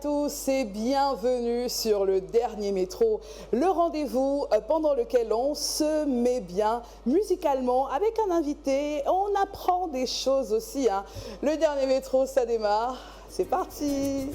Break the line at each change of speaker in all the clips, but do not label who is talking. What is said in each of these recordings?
tous et bienvenue sur le dernier métro, le rendez-vous pendant lequel on se met bien musicalement avec un invité. On apprend des choses aussi, hein. Le dernier métro, ça démarre. C'est parti!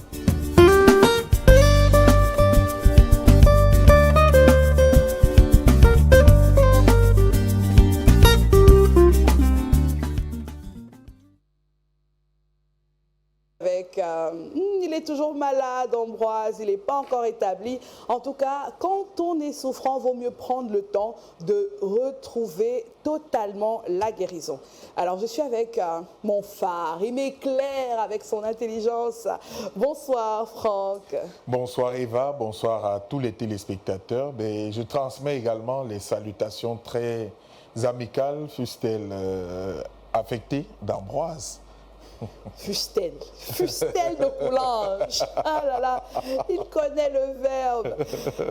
Il est toujours malade, Ambroise, il n'est pas encore établi. En tout cas, quand on est souffrant, il vaut mieux prendre le temps de retrouver totalement la guérison. Alors, je suis avec mon phare, il m'éclaire avec son intelligence. Bonsoir, Franck.
Bonsoir, Eva, bonsoir à tous les téléspectateurs. Mais je transmets également les salutations très amicales, fussent-elles affectées, d'Ambroise.
Fustel de Coulanges. Ah là là, il connaît le verbe.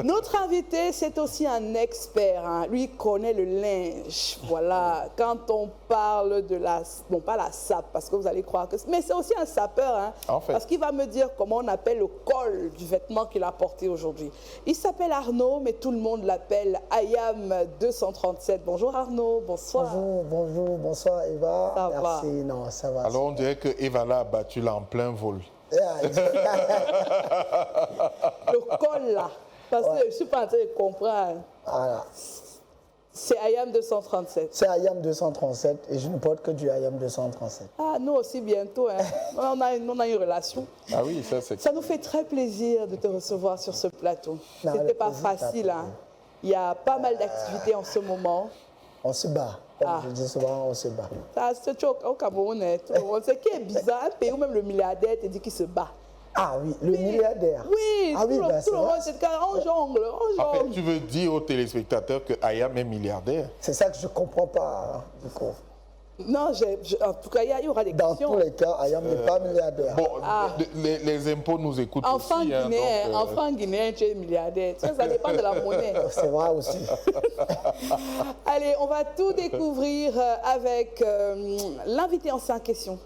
Notre invité, c'est aussi un expert, hein. Lui, il connaît le linge. Voilà, quand on parle de la... Bon, pas la sape, parce que vous allez croire que... Mais c'est aussi un sapeur, hein,
en fait.
Parce qu'il va me dire comment on appelle le col du vêtement qu'il a porté aujourd'hui. Il s'appelle Arnaud, mais tout le monde l'appelle Ayam 237. Bonjour Arnaud, bonsoir.
Bonjour, bonsoir Eva.
Ça
Merci,
va.
non, ça va.
Alors on dirait que Eva là a battu là en plein vol.
Le col là, parce que je ne suis pas en train de comprendre.
Voilà.
C'est Ayam 237.
C'est Ayam 237 et je ne porte que du Ayam 237.
Ah, nous aussi bientôt, hein. on a une relation.
Ah oui, ça c'est...
Ça nous fait très plaisir de te recevoir sur ce plateau.
Non,
C'était
le
pas
plaisir,
facile, hein. Il y a pas mal d'activités en ce moment.
On se bat. Comme je dis souvent, on se bat.
Ça, c'est au Cameroun, hein. Ce qui est bizarre, un pays où même le milliardaire te dit qu'il se bat.
Ah oui, le milliardaire.
Oui,
ah, oui,
tout
ben,
le monde, c'est on jongle, on
En fait,
jongle.
tu veux dire aux téléspectateurs que Ayam est milliardaire?
C'est ça que je ne comprends pas, hein, du coup.
Non, en tout cas, il y aura des
Dans
questions.
tous les cas, Ayam n'est pas milliardaire.
Bon, les impôts nous écoutent
Enfant
aussi.
guinéen, enfant guinéen, tu es milliardaire. Ça dépend de la monnaie.
C'est vrai aussi.
Allez, on va tout découvrir avec l'invité en 5 questions.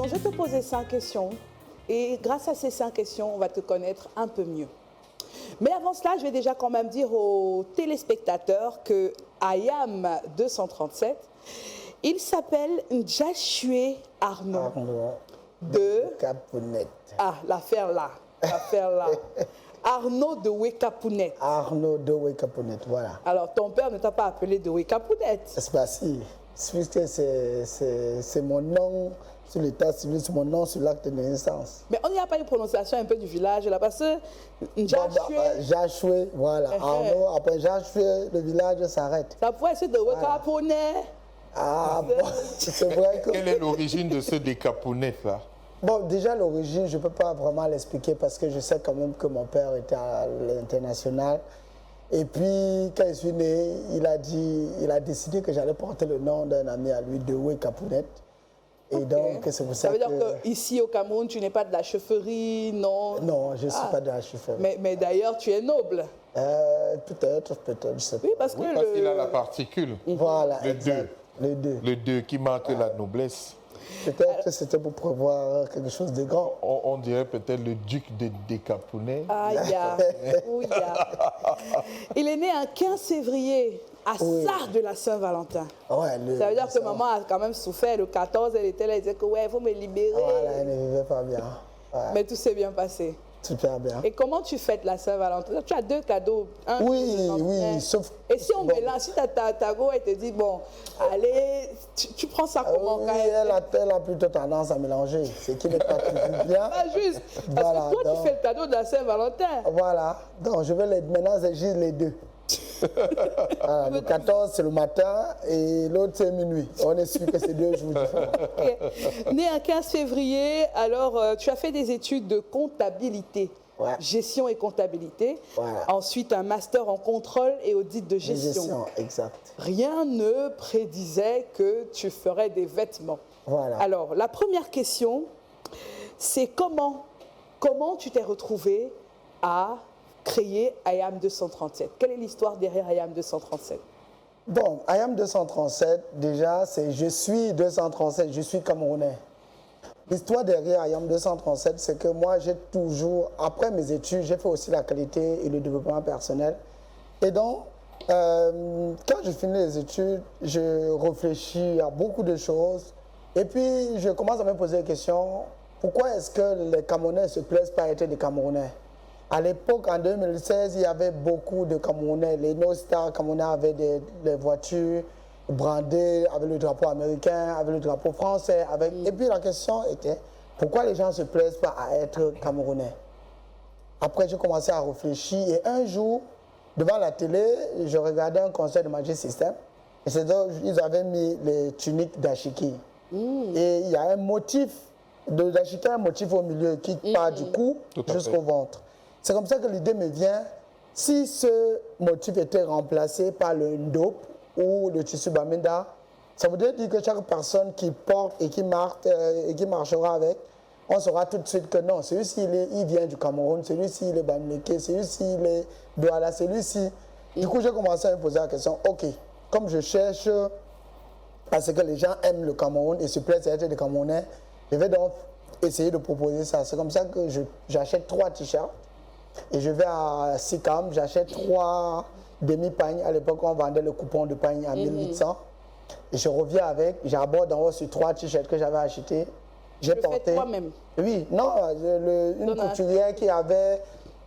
Je vais te poser 5 questions et grâce à ces 5 questions, on va te connaître un peu mieux. Mais avant cela, je vais déjà quand même dire aux téléspectateurs que Ayam 237, il s'appelle Njashue Arnaud de...
Capounette.
Ah, l'affaire là. Arnaud de Wekapounet.
Arnaud de Wekapounette, voilà.
Alors, ton père ne t'a pas appelé de Wekapounet.
C'est pas si. Puisque c'est mon nom sur l'état civil, c'est mon nom sur l'acte de naissance.
Mais on n'y a pas une prononciation un peu du village là, parce que
Jachoué, voilà. Arnaud, après Jachoué, le village s'arrête.
Ça pourrait être de Wekapounet.
Ah, bon, c'est vrai que...
Quelle est l'origine de ce décaponnet là?
Bon, déjà l'origine, je ne peux pas vraiment l'expliquer parce que je sais quand même que mon père était à l'international. Et puis, quand je suis né, il a décidé que j'allais porter le nom d'un ami à lui, de Wekapounette. Et donc, c'est pour ça que...
Ça veut dire qu'ici au Cameroun, tu n'es pas de la chefferie, non?
Non, je ne suis pas de la chefferie.
Mais d'ailleurs, tu es noble.
Peut-être, je sais pas.
Oui, parce que
Parce qu'il a la particule.
Voilà,
Le 2.
Le 2.
Le 2 qui marque la noblesse.
Peut-être que c'était pour prévoir quelque chose de grand.
On dirait peut-être le duc de Décaponnet.
Aïe, il est né un 15 février, à ça de la Saint-Valentin.
Ouais,
ça veut dire que maman a quand même souffert. Le 14, elle était là, elle disait que ouais, il faut me libérer.
Voilà, elle ne vivait pas bien. Ouais.
Mais tout s'est bien passé.
Super bien.
Et comment tu fêtes la Saint-Valentin? Tu as 2 cadeaux.
Oui, sauf...
Et si on mélange, si ta go, elle te dit, bon, allez, tu prends ça comment quand
elle a plutôt tendance à mélanger, ce qui n'est pas toujours bien.
Pas juste, parce
voilà,
que toi, tu fais le cadeau de la Saint-Valentin.
Voilà, donc je vais maintenant agir les deux. Voilà, le 14, c'est le matin et l'autre, c'est minuit. On est sûr que c'est 2 jours différents.
Okay. Né un 15 février, alors tu as fait des études de comptabilité, gestion et comptabilité.
Voilà.
Ensuite, un master en contrôle et audit de gestion.
Exact.
Rien ne prédisait que tu ferais des vêtements.
Voilà.
Alors, la première question, c'est comment tu t'es retrouvé à créé IAM 237? Quelle est l'histoire derrière IAM 237?
Bon, IAM 237, déjà, c'est je suis 237, je suis Camerounais. L'histoire derrière IAM 237, c'est que moi, j'ai toujours, après mes études, j'ai fait aussi la qualité et le développement personnel. Et donc, quand je finis les études, je réfléchis à beaucoup de choses. Et puis, je commence à me poser la question, pourquoi est-ce que les Camerounais ne se plaisent pas à être des Camerounais? À l'époque, en 2016, il y avait beaucoup de Camerounais. Les No-Stars camerounais avaient des voitures brandées avec le drapeau américain, avec le drapeau français. Et puis la question était, pourquoi les gens ne se plaisent pas à être Camerounais? Après, j'ai commencé à réfléchir et un jour, devant la télé, je regardais un concert de Magic System. Et c'est là ils avaient mis les tuniques d'Ashiki. Et il y a un motif d'Ashiki, un motif au milieu qui part du cou jusqu'au ventre. C'est comme ça que l'idée me vient, si ce motif était remplacé par le ndop ou le tissu bamenda, ça voudrait dire que chaque personne qui porte et qui marchera avec, on saura tout de suite que non, celui-ci il vient du Cameroun, celui-ci il est bamileke, celui-ci il est douala, celui-ci. Du coup, j'ai commencé à me poser la question, ok, comme je cherche, parce que les gens aiment le Cameroun et se plaisent à être des Camerounais, je vais donc essayer de proposer ça. C'est comme ça que j'achète 3 t-shirts. Et je vais à Sicam, j'achète 3 demi-pagnes. À l'époque, on vendait le coupon de pagne à 1800. Et je reviens avec, j'aborde en haut sur 3 t-shirts que j'avais achetés. J'ai porté.
Toi-même?
Oui, non, une couturière qui avait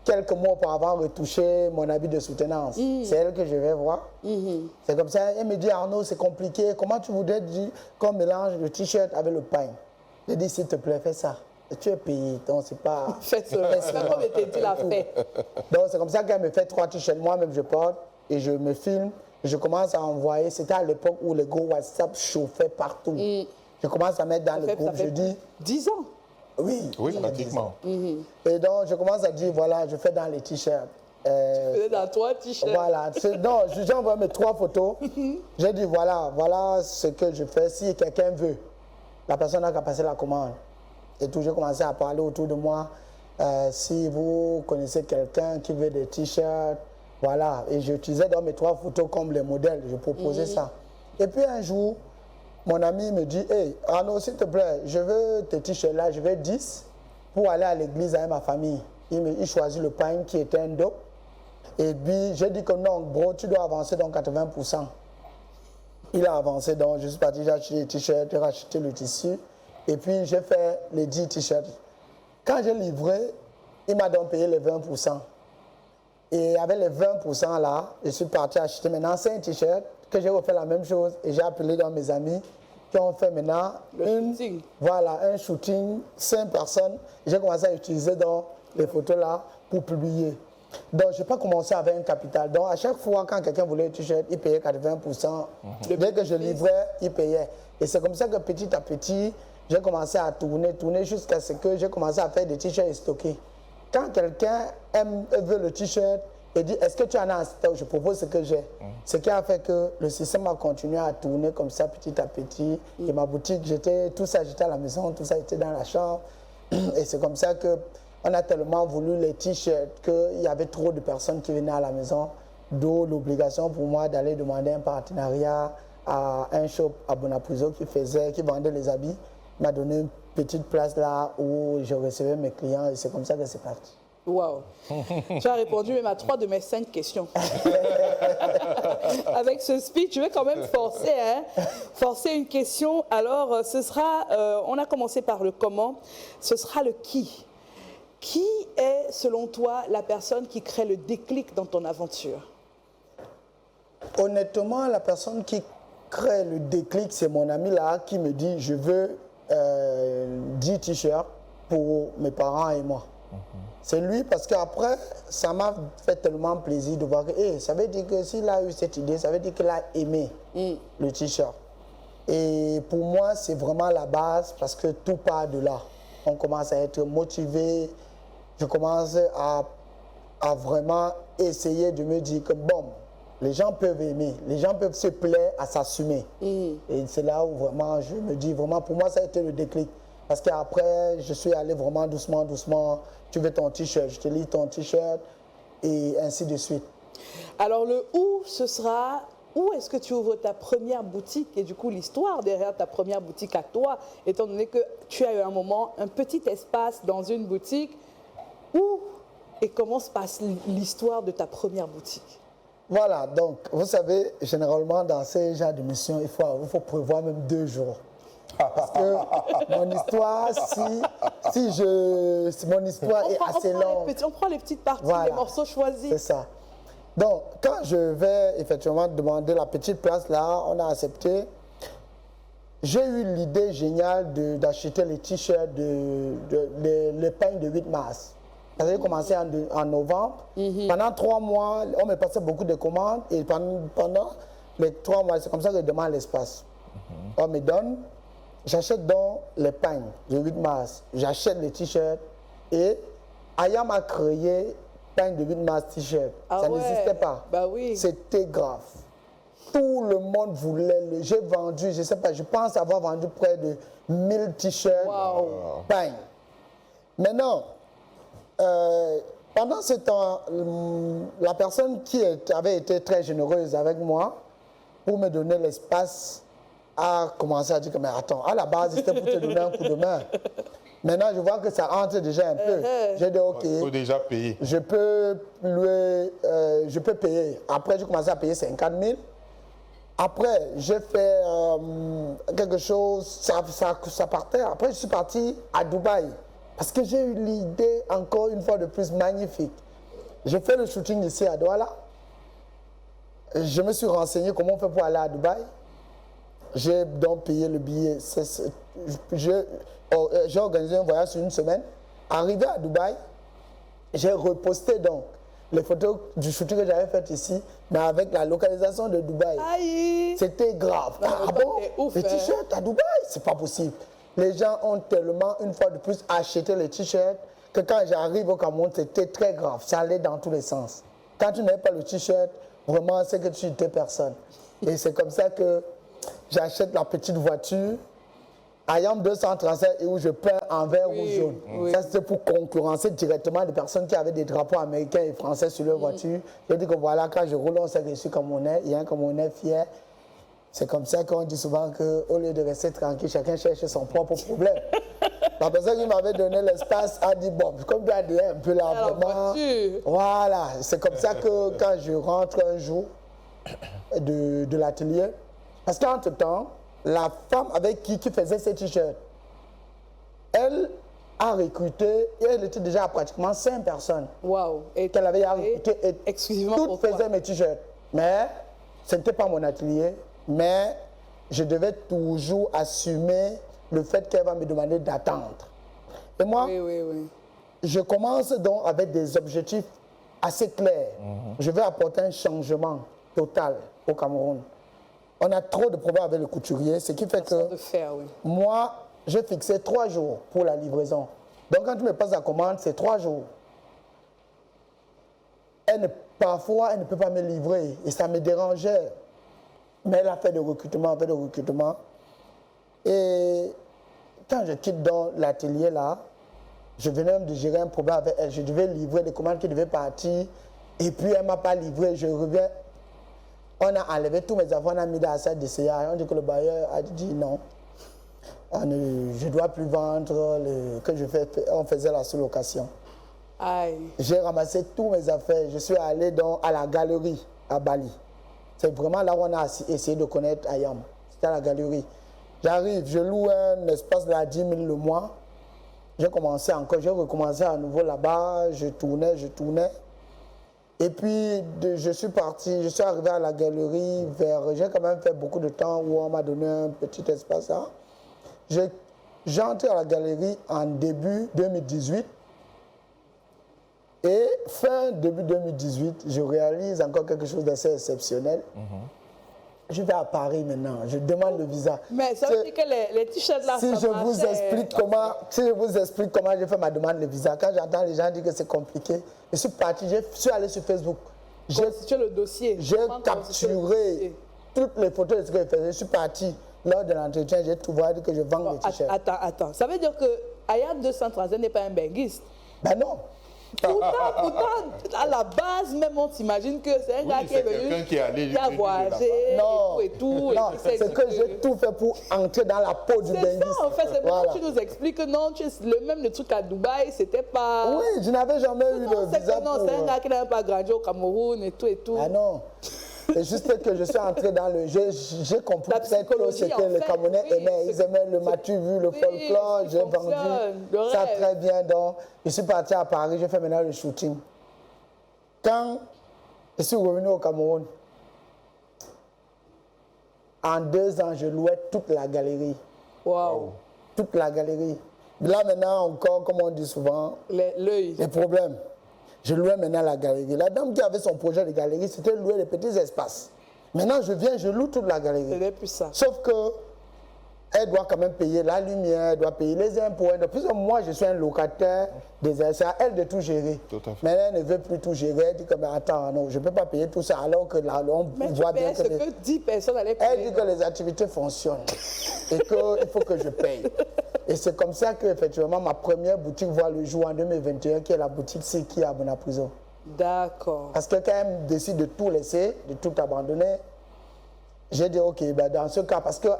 quelques mois auparavant retouché mon habit de soutenance. C'est elle que je vais voir. C'est comme ça, elle me dit, Arnaud, c'est compliqué. Comment tu voudrais dire qu'on mélange le t-shirt avec le pagne? Je dis, s'il te plaît, fais ça. Tu es payé, donc c'est pas...
Fais cela, comme tu l'as fait.
Donc c'est comme ça qu'elle me fait 3 t-shirts, moi-même je porte et je me filme. Et je commence à envoyer, c'était à l'époque où les gros WhatsApp chauffaient partout. Je commence à mettre dans le groupe, je dis... 10
ans?
Oui.
Oui, pratiquement.
Et donc je commence à dire, voilà, je fais dans les t-shirts.
Tu fais dans 3 t-shirts?
Voilà, donc j'ai envoyé mes 3 photos. J'ai dit, voilà ce que je fais. Si quelqu'un veut, la personne n'a qu'à passer la commande. Et tout, j'ai commencé à parler autour de moi. Si vous connaissez quelqu'un qui veut des t-shirts, voilà. Et j'utilisais dans mes 3 photos comme les modèles. Je proposais ça. Et puis un jour, mon ami me dit, hey, Arnaud, s'il te plaît, je veux tes t-shirts là, je veux 10 pour aller à l'église avec ma famille. Il choisit le pain qui était un dope. Et puis j'ai dit que non, bro, tu dois avancer dans 80%. Il a avancé, donc je suis parti, j'ai acheté les t-shirts, j'ai racheté le tissu. Et puis, j'ai fait les 10 t-shirts. Quand j'ai livré, il m'a donc payé les 20%. Et avec les 20% là, je suis parti acheter maintenant 5 t-shirts, que j'ai refait la même chose. Et j'ai appelé dans mes amis qui ont fait maintenant un shooting, 5 personnes. J'ai commencé à utiliser donc les photos là pour publier. Donc, je n'ai pas commencé avec un capital. Donc, à chaque fois, quand quelqu'un voulait un t-shirt, il payait 80%. Dès que je livrais, il payait. Et c'est comme ça que petit à petit, j'ai commencé à tourner jusqu'à ce que j'ai commencé à faire des t-shirts stockés. Quand quelqu'un veut le t-shirt et dit, est-ce que tu en as un stock? Je propose ce que j'ai. Ce qui a fait que le système a continué à tourner comme ça petit à petit. Et ma boutique, tout ça, j'étais à la maison, tout ça était dans la chambre. Et c'est comme ça que on a tellement voulu les t-shirts qu'il y avait trop de personnes qui venaient à la maison, d'où l'obligation pour moi d'aller demander un partenariat à un shop à Bonapuzo qui vendait les habits. Il m'a donné une petite place là où je recevais mes clients et c'est comme ça que c'est parti.
Waouh! Tu as répondu même à 3 de mes 5 questions. Avec ce speech, je vais quand même forcer une question. Alors, ce sera, on a commencé par le comment, ce sera le qui. Qui est, selon toi, la personne qui crée le déclic dans ton aventure?
Honnêtement, la personne qui crée le déclic, c'est mon ami là qui me dit, je veux 10 t-shirts pour mes parents et moi. C'est lui parce qu'après, ça m'a fait tellement plaisir de voir que ça veut dire que s'il a eu cette idée, ça veut dire qu'il a aimé le t-shirt. Et pour moi, c'est vraiment la base parce que tout part de là. On commence à être motivé. Je commence à vraiment essayer de me dire que bon, les gens peuvent aimer, les gens peuvent se plaire à s'assumer. Et c'est là où vraiment je me dis, vraiment pour moi ça a été le déclic. Parce qu'après, je suis allé vraiment doucement. Tu veux ton t-shirt, je te lis ton t-shirt. et ainsi de suite.
Alors le où, ce sera, où est-ce que tu ouvres ta première boutique et du coup l'histoire derrière ta première boutique à toi, étant donné que tu as eu un moment, un petit espace dans une boutique, où et comment se passe l'histoire de ta première boutique?
Voilà, donc vous savez, généralement dans ces genres de missions, il faut prévoir même 2 jours. Parce que mon histoire, si mon histoire est assez longue.
On prend les petites parties,
Voilà.
les morceaux choisis.
C'est ça. Donc, quand je vais effectivement demander la petite place là, on a accepté. J'ai eu l'idée géniale d'acheter les t-shirts, les pagnes de 8 mars. J'ai commencé en novembre. Pendant 3 mois, on me passait beaucoup de commandes. Et pendant les 3 mois, c'est comme ça que je demande l'espace. On me donne. J'achète donc les pagnes de 8 mars. J'achète les t-shirts. Et Ayam a créé pagnes de 8 mars t-shirt.
Ah
Ça
ouais.
n'existait pas.
Bah oui.
C'était grave. Tout le monde voulait le. J'ai vendu, je ne sais pas, je pense avoir vendu près de 1000 t-shirts.
Wow.
Pagnes. Maintenant, pendant ce temps, la personne qui avait été très généreuse avec moi pour me donner l'espace a commencé à dire que, mais attends, à la base, c'était pour te donner un coup de main. Maintenant, je vois que ça entre déjà un peu. J'ai dit, OK,
Il faut déjà payer.
je peux payer. Après, j'ai commencé à payer 50 000. Après, j'ai fait quelque chose, ça partait. Après, je suis parti à Dubaï. Parce que j'ai eu l'idée, encore une fois de plus, magnifique. J'ai fait le shooting ici à Douala. Je me suis renseigné comment on fait pour aller à Dubaï. J'ai donc payé le billet. J'ai organisé un voyage sur 1 semaine. Arrivé à Dubaï, j'ai reposté donc les photos du shooting que j'avais fait ici, mais avec la localisation de Dubaï.
Aïe.
C'était grave.
Non,
Ah
mais
bon?
t'es ouf,
Les
hein.
t-shirts à Dubaï, c'est pas possible. Les gens ont tellement, une fois de plus, acheté les t-shirts que quand j'arrive au Cameroun, c'était très grave. Ça allait dans tous les sens. Quand tu n'avais pas le t-shirt, vraiment, c'est que tu n'étais personne. Et c'est comme ça que j'achète la petite voiture, Ayam 237, et où je peins en vert ou jaune.
oui.
Ça, c'était pour concurrencer directement des personnes qui avaient des drapeaux américains et français sur leur voiture. Je dis que voilà, quand je roule, on sait que je suis Camerounais, il y a un Camerounais fier. C'est comme ça qu'on dit souvent qu'au lieu de rester tranquille, chacun cherche son propre problème. La personne qui m'avait donné l'espace a dit, bon, comme tu as dit un peu là,
Alors,
vraiment.
voiture.
Voilà, c'est comme ça que quand je rentre un jour de l'atelier, parce qu'entre-temps, la femme avec qui faisait ces t-shirts, elle a recruté, et elle était déjà à pratiquement 5 personnes
Waouh. Et
qu'elle avait recruté et
exclusivement
toutes
pour toi.
faisaient mes t-shirts. Mais ce n'était pas mon atelier, mais je devais toujours assumer le fait qu'elle va me demander d'attendre. Et moi,
Oui, oui, oui.
je commence donc avec des objectifs assez clairs. Je vais apporter un changement total au Cameroun. On a trop de problèmes avec le couturier, ce qui fait
Façon
que
de faire, oui.
moi, j'ai fixé 3 jours pour la livraison. Donc quand tu me passes la commande, c'est 3 jours. Parfois, elle ne peut pas me livrer et ça me dérangeait. Mais elle a fait des recrutements, Et quand je quitte dans l'atelier là, je venais même de gérer un problème avec elle. Je devais livrer des commandes qui devaient partir. Et puis elle ne m'a pas livré. Je reviens. On a enlevé tous mes affaires, on a mis dans la salle d'essayage. On dit que le bailleur a dit non. Je ne dois plus vendre, on faisait la sous-location.
Aïe.
J'ai ramassé tous mes affaires. Je suis allé à la galerie à Bali. C'est vraiment là où on a essayé de connaître Ayam. C'était à la galerie. J'arrive, je loue un espace de 10 000 le mois. J'ai recommencé à nouveau là-bas. Je tournais. Et puis, je suis arrivé à la galerie j'ai quand même fait beaucoup de temps où on m'a donné un petit espace là. J'ai entré à la galerie en début 2018. Et début 2018, je réalise encore quelque chose d'assez exceptionnel. Je vais à Paris maintenant, je demande le visa.
Mais ça veut dire que les t-shirts là,
Si
ça
je vous explique comment j'ai fait ma demande de visa, quand j'entends les gens dire que c'est compliqué, je suis parti, je suis allé sur Facebook.
Constituer le dossier.
J'ai
Comment constituer le
capturé
dossier?
toutes les photos de ce que je faisais. Je suis parti lors de l'entretien, j'ai tout vu que je vends les t-shirts.
Attends. Ça veut dire que Ayam 231 n'est pas un benguiste.
Ben non.
Pourtant, à la base, même on s'imagine que c'est un gars qui est venu,
qui
a voyagé
Non,
et tout.
non, c'est que j'ai tout fait pour entrer dans la peau du
C'est
benguiste.
ça, en fait. C'est
Voilà.
maintenant que tu nous expliques que non, le truc à Dubaï, c'était pas...
Oui, je n'avais jamais eu
Non,
le
c'est
visa
que non,
pour...
c'est un gars qui n'avait pas grandi au Cameroun et tout et tout.
Ah non. C'est juste que je suis entré dans le jeu. J'ai compris
La
peut-être que
psychologie,
c'était
en
les
fait,
Camerounais
oui,
aimaient. Ils aimaient le matu vu, le
oui,
folklore.
ce qui
J'ai vendu
fonctionne, le
ça
rêve.
très bien. Donc, je suis parti à Paris. J'ai fait maintenant le shooting. Quand je suis revenu au Cameroun, en 2 ans, je louais toute la galerie.
Waouh.
Toute la galerie. Là maintenant encore, comme on dit souvent,
L'œil.
les problèmes. Je louais maintenant la galerie. La dame qui avait son projet de galerie, c'était louer les petits espaces. Maintenant, je viens, je loue toute la galerie.
Ce n'est plus ça.
Sauf que elle doit quand même payer la lumière, elle doit payer les impôts. Puisque moi, je suis un locataire, c'est à elle de tout gérer.
Tout à fait.
Mais elle ne veut plus tout gérer. Elle dit que, mais attends, non, je ne peux pas payer tout ça alors que là, on
Mais
voit
tu
bien
payes ce que 10 personnes allaient payer.
elle dit que les activités fonctionnent et qu'il faut que je paye. Et c'est comme ça qu'effectivement, ma première boutique voit le jour en 2021, qui est la boutique Siki à Bonaprison.
D'accord.
Parce que quand elle décide de tout laisser, de tout abandonner, j'ai dit, OK, ben dans ce cas, parce qu'il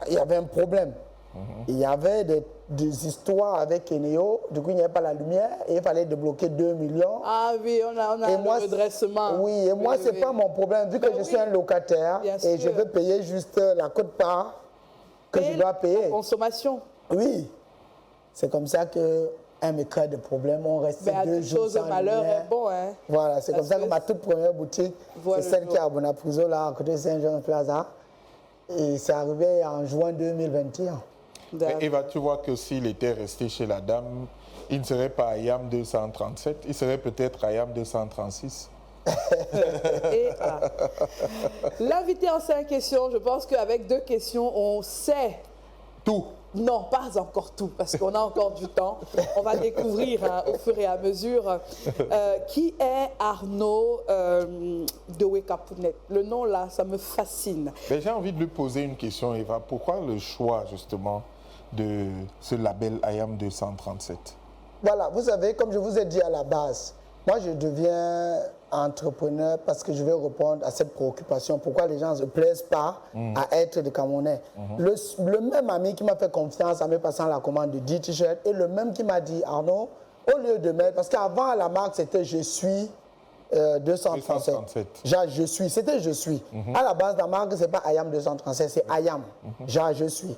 y avait un problème. Il y avait des histoires avec Eneo, du coup, il n'y avait pas la lumière et il fallait débloquer 2 millions.
Ah oui, on a
Et
le
moi,
redressement.
oui, et moi, c'est pas mon problème, vu que je suis un locataire
Bien
et je
sûr.
veux payer juste la quote-part que je dois payer.
La consommation.
Oui, c'est comme ça qu'un me crée des problèmes. On reste
Mais à
2
toute
jours
chose,
sans
le malheur
lumière.
est bon, hein.
Voilà, c'est comme
Parce
ça que
que
ma toute première boutique,
voit
c'est
le
celle
jour.
qui est à Bonaprison, là, à côté de Saint-Jean Plaza. Et c'est arrivé en juin 2021.
D'accord.
Et tu vois que s'il était resté chez la dame, il ne serait pas à YAM 237, il serait peut-être à YAM 236.
Et l'invité en 5 questions, je pense qu'avec 2 questions, on sait.
Tout.
Non, pas encore tout, parce qu'on a encore du temps. On va découvrir au fur et à mesure qui est Arnaud de Wekapunet. Le nom là, ça me fascine.
Mais j'ai envie de lui poser une question, Eva. Pourquoi le choix justement de ce label IAM 237?
Voilà, vous savez, comme je vous ai dit à la base, moi je deviens entrepreneur parce que je vais répondre à cette préoccupation. Pourquoi les gens ne se plaisent pas à être des Camerounais. Le même ami qui m'a fait confiance en me passant la commande de 10 t-shirts et le même qui m'a dit, Arnaud, au lieu de mettre, parce qu'avant la marque c'était je suis 237. Genre je suis, c'était je suis. À la base la marque c'est pas IAM 237, c'est IAM. Genre je suis.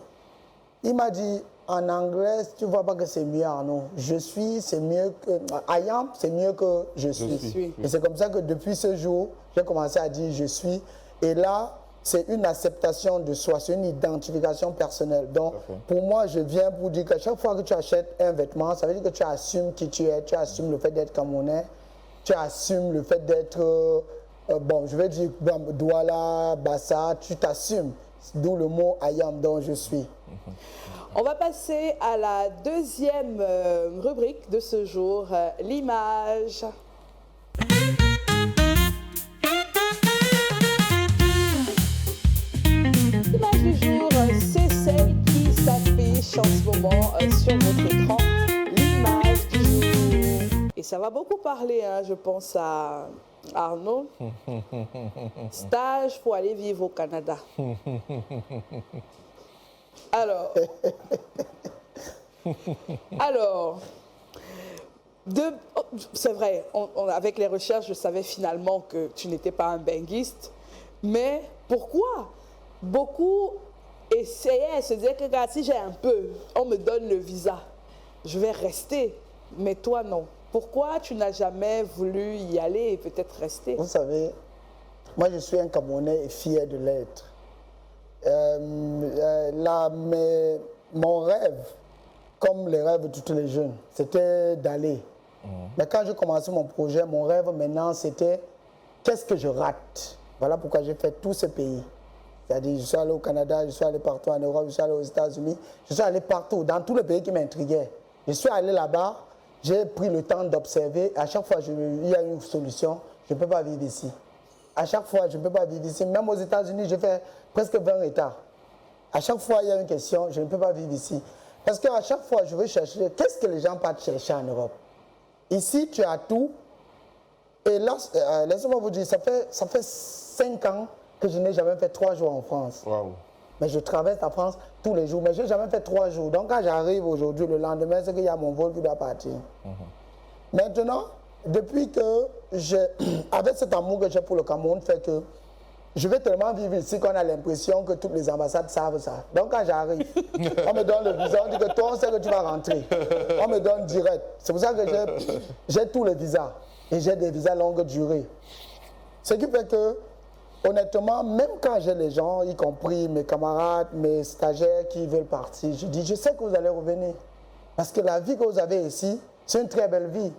Il m'a dit, en anglais, tu vois pas que c'est mieux, Arnaud. Je suis, c'est mieux que... I am, c'est mieux que je suis. Et c'est comme ça que depuis ce jour, j'ai commencé à dire je suis. Et là, c'est une acceptation de soi, c'est une identification personnelle. Donc, pour moi, je viens pour dire qu'à chaque fois que tu achètes un vêtement, ça veut dire que tu assumes qui tu es, tu assumes le fait d'être Camerounais, tu assumes le fait d'être... bon, je vais dire Douala, Bassa, tu t'assumes. D'où le mot I am, dont je suis.
On va passer à la deuxième rubrique de ce jour, l'image. L'image du jour, c'est celle qui s'affiche en ce moment sur votre écran. L'image du jour. Et ça va beaucoup parler, hein, je pense à Arnaud. Stage pour aller vivre au Canada. Alors, c'est vrai, avec les recherches, je savais finalement que tu n'étais pas un benguiste, mais pourquoi? Beaucoup essayaient de se dire que si j'ai un peu, on me donne le visa, je vais rester, mais toi non. Pourquoi tu n'as jamais voulu y aller et peut-être rester?
Vous savez, moi je suis un Camerounais et fier de l'être. Mon rêve, comme les rêves de tous les jeunes, c'était d'aller. Mais quand j'ai commencé mon projet, mon rêve maintenant, c'était qu'est-ce que je rate? Voilà pourquoi j'ai fait tous ces pays. C'est-à-dire, je suis allé au Canada, je suis allé partout en Europe, je suis allé aux États-Unis, je suis allé partout, dans tous les pays qui m'intriguaient. Je suis allé là-bas, j'ai pris le temps d'observer. À chaque fois, il y a une solution, je ne peux pas vivre ici. À chaque fois, je ne peux pas vivre ici. Même aux États-Unis, j'ai fait presque 20 États. À chaque fois, il y a une question, je ne peux pas vivre ici. Parce qu'à chaque fois, je veux chercher, qu'est-ce que les gens partent chercher en Europe? Ici, tu as tout. Et là, laissez-moi vous dire, ça fait 5 ans que je n'ai jamais fait 3 jours en France.
Waouh.
Mais je traverse la France tous les jours. Mais je n'ai jamais fait 3 jours. Donc quand j'arrive aujourd'hui, le lendemain, c'est qu'il y a mon vol qui doit partir. Maintenant, depuis que avec cet amour que j'ai pour le Cameroun, fait que je vais tellement vivre ici qu'on a l'impression que toutes les ambassades savent ça. Donc quand j'arrive, on me donne le visa, on dit que toi, on sait que tu vas rentrer. On me donne direct. C'est pour ça que j'ai tous les visas. Et j'ai des visas longue durée. Ce qui fait que, honnêtement, même quand j'ai les gens, y compris mes camarades, mes stagiaires qui veulent partir, je dis, je sais que vous allez revenir. Parce que la vie que vous avez ici, c'est une très belle vie.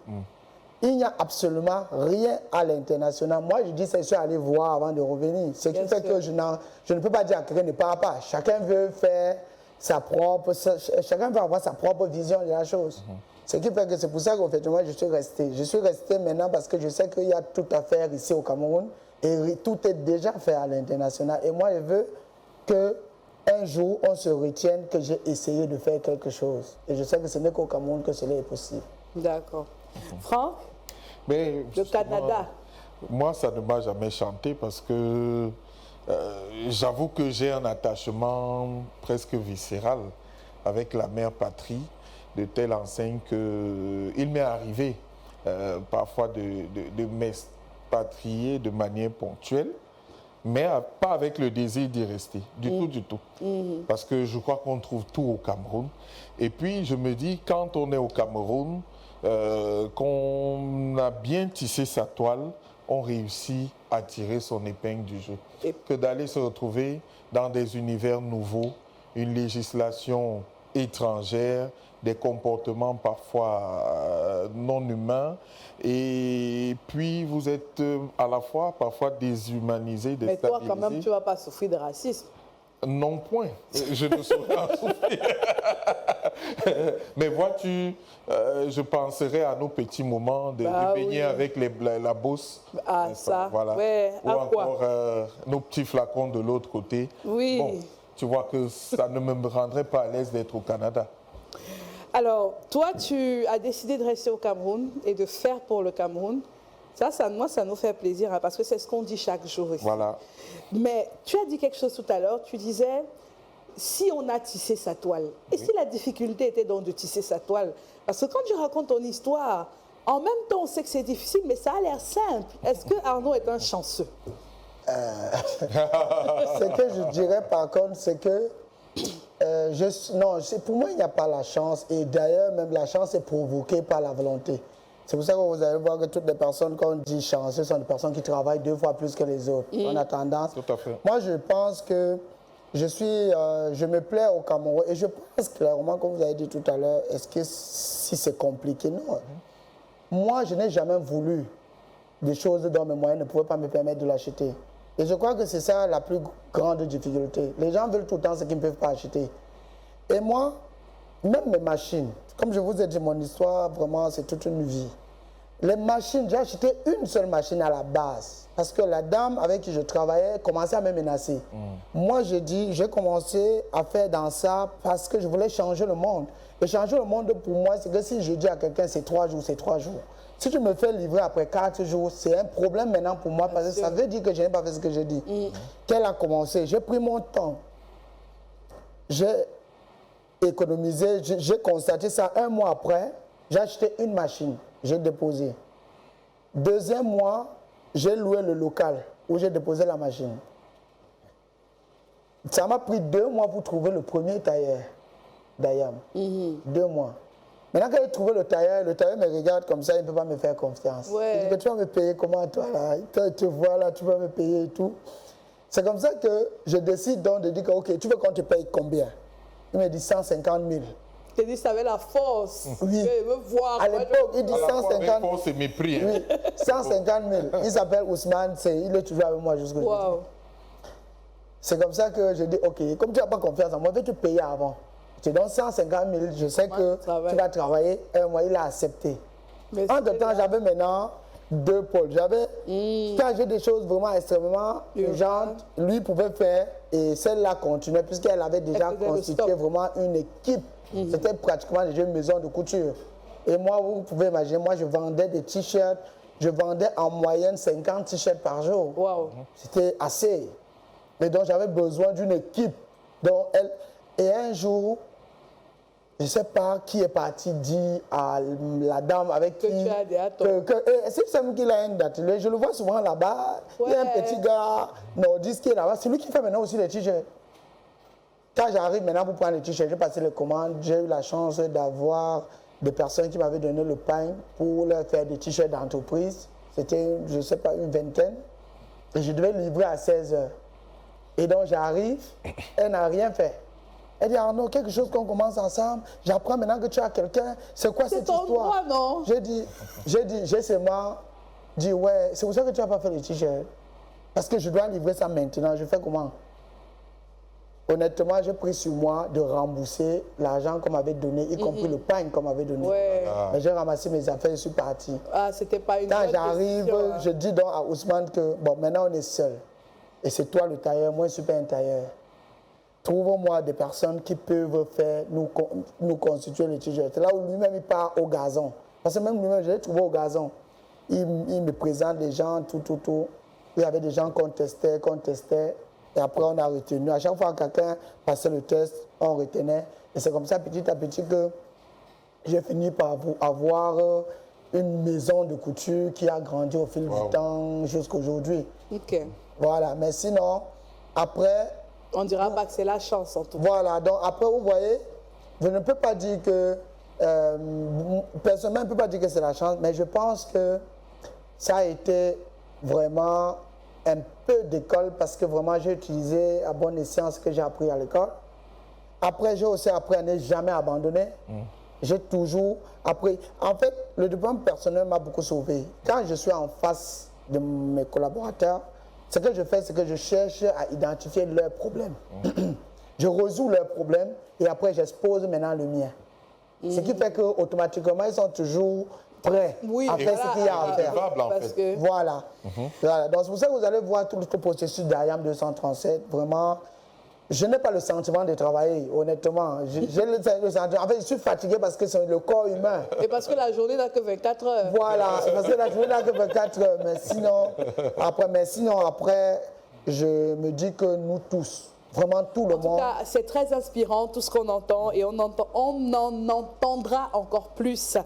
Il n'y a absolument rien à l'international. Moi, je dis, c'est sûr, aller voir avant de revenir. Ce qui fait que je ne peux pas dire à quelqu'un ne part pas. Chacun veut faire chacun veut avoir sa propre vision de la chose. Ce qui fait que c'est pour ça qu'effectivement, je suis resté. Je suis resté maintenant parce que je sais qu'il y a tout à faire ici au Cameroun et tout est déjà fait à l'international. Et moi, je veux qu'un jour, on se retienne que j'ai essayé de faire quelque chose. Et je sais que ce n'est qu'au Cameroun que cela est possible.
D'accord. Franck,
Mais
le Canada.
Moi, ça ne m'a jamais chanté parce que j'avoue que j'ai un attachement presque viscéral avec la mère patrie, de telle enseigne qu'il m'est arrivé parfois de m'expatrier de manière ponctuelle, mais pas avec le désir d'y rester, du tout. Parce que je crois qu'on trouve tout au Cameroun. Et puis, je me dis, quand on est au Cameroun, qu'on a bien tissé sa toile, on réussit à tirer son épingle du jeu. Que d'aller se retrouver dans des univers nouveaux, une législation étrangère, des comportements parfois non humains, et puis vous êtes à la fois parfois déshumanisé, déstabilisé.
Mais toi, quand même, tu ne vas pas souffrir de racisme.
Non point, je ne saurais en souffrir. Mais vois-tu, je penserais à nos petits moments de baigner avec la bosse.
Ah, ça,
voilà.
Ouais,
Ou encore nos petits flacons de l'autre côté.
Oui.
Bon, tu vois que ça ne me rendrait pas à l'aise d'être au Canada.
Alors, toi, tu as décidé de rester au Cameroun et de faire pour le Cameroun. Moi, ça nous fait plaisir, hein, parce que c'est ce qu'on dit chaque jour ici.
Voilà.
Mais tu as dit quelque chose tout à l'heure, tu disais, si on a tissé sa toile, et si la difficulté était donc de tisser sa toile, parce que quand tu racontes ton histoire, en même temps on sait que c'est difficile, mais ça a l'air simple. Est-ce que Arnaud est un chanceux?
Ce que je dirais par contre, c'est que pour moi il n'y a pas la chance, et d'ailleurs même la chance est provoquée par la volonté. C'est pour ça que vous allez voir que toutes les personnes qu'on dit chanceux sont des personnes qui travaillent 2 fois plus que les autres. On a tendance.
Tout à fait.
Moi, je pense que je me plais au Cameroun et je pense clairement, comme vous avez dit tout à l'heure, est-ce que si c'est compliqué? Non. Moi, je n'ai jamais voulu des choses dont mes moyens ne pouvaient pas me permettre de l'acheter. Et je crois que c'est ça la plus grande difficulté. Les gens veulent tout le temps ce qu'ils ne peuvent pas acheter. Et moi, même mes machines, comme je vous ai dit, mon histoire, vraiment, c'est toute une vie. Les machines, j'ai acheté une seule machine à la base. Parce que la dame avec qui je travaillais commençait à me menacer. Moi, j'ai commencé à faire dans ça parce que je voulais changer le monde. Et changer le monde, pour moi, c'est que si je dis à quelqu'un c'est 3 jours, c'est 3 jours. Si tu me fais livrer après 4 jours, c'est un problème maintenant pour moi parce que ça veut dire que je n'ai pas fait ce que j'ai dit. Qu'elle a commencé, j'ai pris mon temps. J'ai économisé, j'ai constaté ça 1 mois après, j'ai acheté une machine, j'ai déposé. 2e mois, j'ai loué le local où j'ai déposé la machine. Ça m'a pris 2 mois pour trouver le premier tailleur d'Ayam. 2 mois. Maintenant, quand j'ai trouvé le tailleur me regarde comme ça, il ne peut pas me faire confiance. Il dit que tu vas me payer comment toi là? Toi, tu vois là, tu vas me payer et tout. C'est comme ça que je décide donc de dire que, ok, tu veux qu'on te paye combien? Il me dit 150 000.
Tu dit ça avait la force.
Oui.
Je veux voir.
À l'époque, il dit 150 000.
Force et mépris.
Oui, 150 000. Il s'appelle Ousmane, il est toujours avec moi jusqu'au jour. C'est comme ça que je dis, ok, comme tu n'as pas confiance en moi, je vais te payer avant. Je te donne 150 000, je sais que tu vas travailler 1 mois, il a accepté. Entre-temps, j'avais maintenant 2 pôles. Quand j'ai des choses vraiment extrêmement urgentes, lui pouvait faire et celle-là continuait puisqu'elle avait déjà constitué vraiment une équipe. C'était pratiquement déjà une maison de couture. Et moi, vous pouvez imaginer, moi, je vendais des t-shirts. Je vendais en moyenne 50 t-shirts par jour.
Wow.
C'était assez. Et donc, j'avais besoin d'une équipe. Et un jour, je ne sais pas qui est parti dire à la dame avec qui...
tu as des attentes.
C'est celui qui a un atelier. Je le vois souvent là-bas. Il y a un petit gars nordiste qui est là-bas. C'est lui qui fait maintenant aussi les t-shirts. Quand j'arrive maintenant pour prendre les t-shirts, j'ai passé les commandes. J'ai eu la chance d'avoir des personnes qui m'avaient donné le pain pour leur faire des t-shirts d'entreprise. C'était, je ne sais pas, une vingtaine. Et je devais livrer à 16 h. Et donc j'arrive, elle n'a rien fait. Elle dit, Arnaud, quelque chose qu'on commence ensemble. J'apprends maintenant que tu as quelqu'un. C'est quoi cette histoire?
C'est ton droit, non?
J'ai seulement dit, ouais, c'est pour ça que tu n'as pas fait le t-shirt. Parce que je dois livrer ça maintenant. Je fais comment? Honnêtement, j'ai pris sur moi de rembourser l'argent qu'on m'avait donné, y compris le pain qu'on m'avait donné.
Ouais.
Mais j'ai ramassé mes affaires et je suis parti.
Ah, c'était pas une
Quand
bonne
j'arrive,
décision, hein.
je dis donc à Ousmane que, bon, maintenant on est seul. Et c'est toi le tailleur, moi je ne suis pas un tailleur. Trouvons-moi des personnes qui peuvent faire, nous constituer le t-shirt. C'est là où lui-même il part au gazon. Parce que même lui-même, je l'ai trouvé au gazon. Il me présente des gens, tout. Il y avait des gens qu'on testait. Et après, on a retenu. À chaque fois que quelqu'un passait le test, on retenait. Et c'est comme ça, petit à petit, que j'ai fini par avoir une maison de couture qui a grandi au fil du temps jusqu'à aujourd'hui.
Ok.
Voilà. Mais sinon, après...
On dira pas que c'est la chance, en tout cas.
Voilà. Donc, après, vous voyez, je ne peux pas dire que... personnellement, je ne peux pas dire que c'est la chance, mais je pense que ça a été vraiment un peu d'école parce que vraiment j'ai utilisé à bon escient ce que j'ai appris à l'école. Après, j'ai aussi appris à ne jamais abandonner. J'ai toujours appris. En fait, le développement personnel m'a beaucoup sauvé. Quand je suis en face de mes collaborateurs, ce que je fais, c'est que je cherche à identifier leurs problèmes. Je résous leurs problèmes et après, j'expose maintenant le mien. Ce qui fait qu'automatiquement, ils sont toujours prêts à faire ce qu'il y a à faire. Voilà. Voilà. Donc, c'est pour ça que vous allez voir tout le processus d'IAM 237. Vraiment, je n'ai pas le sentiment de travailler, honnêtement. J'ai le sentiment. En fait, je suis fatigué parce que c'est le corps humain.
Et parce que la journée n'a que 24 heures.
Voilà. Parce que la journée n'a que 24 heures. Mais sinon, après, je me dis que nous tous, vraiment tout le monde.
En tout cas, c'est très inspirant tout ce qu'on entend et on en entendra encore plus.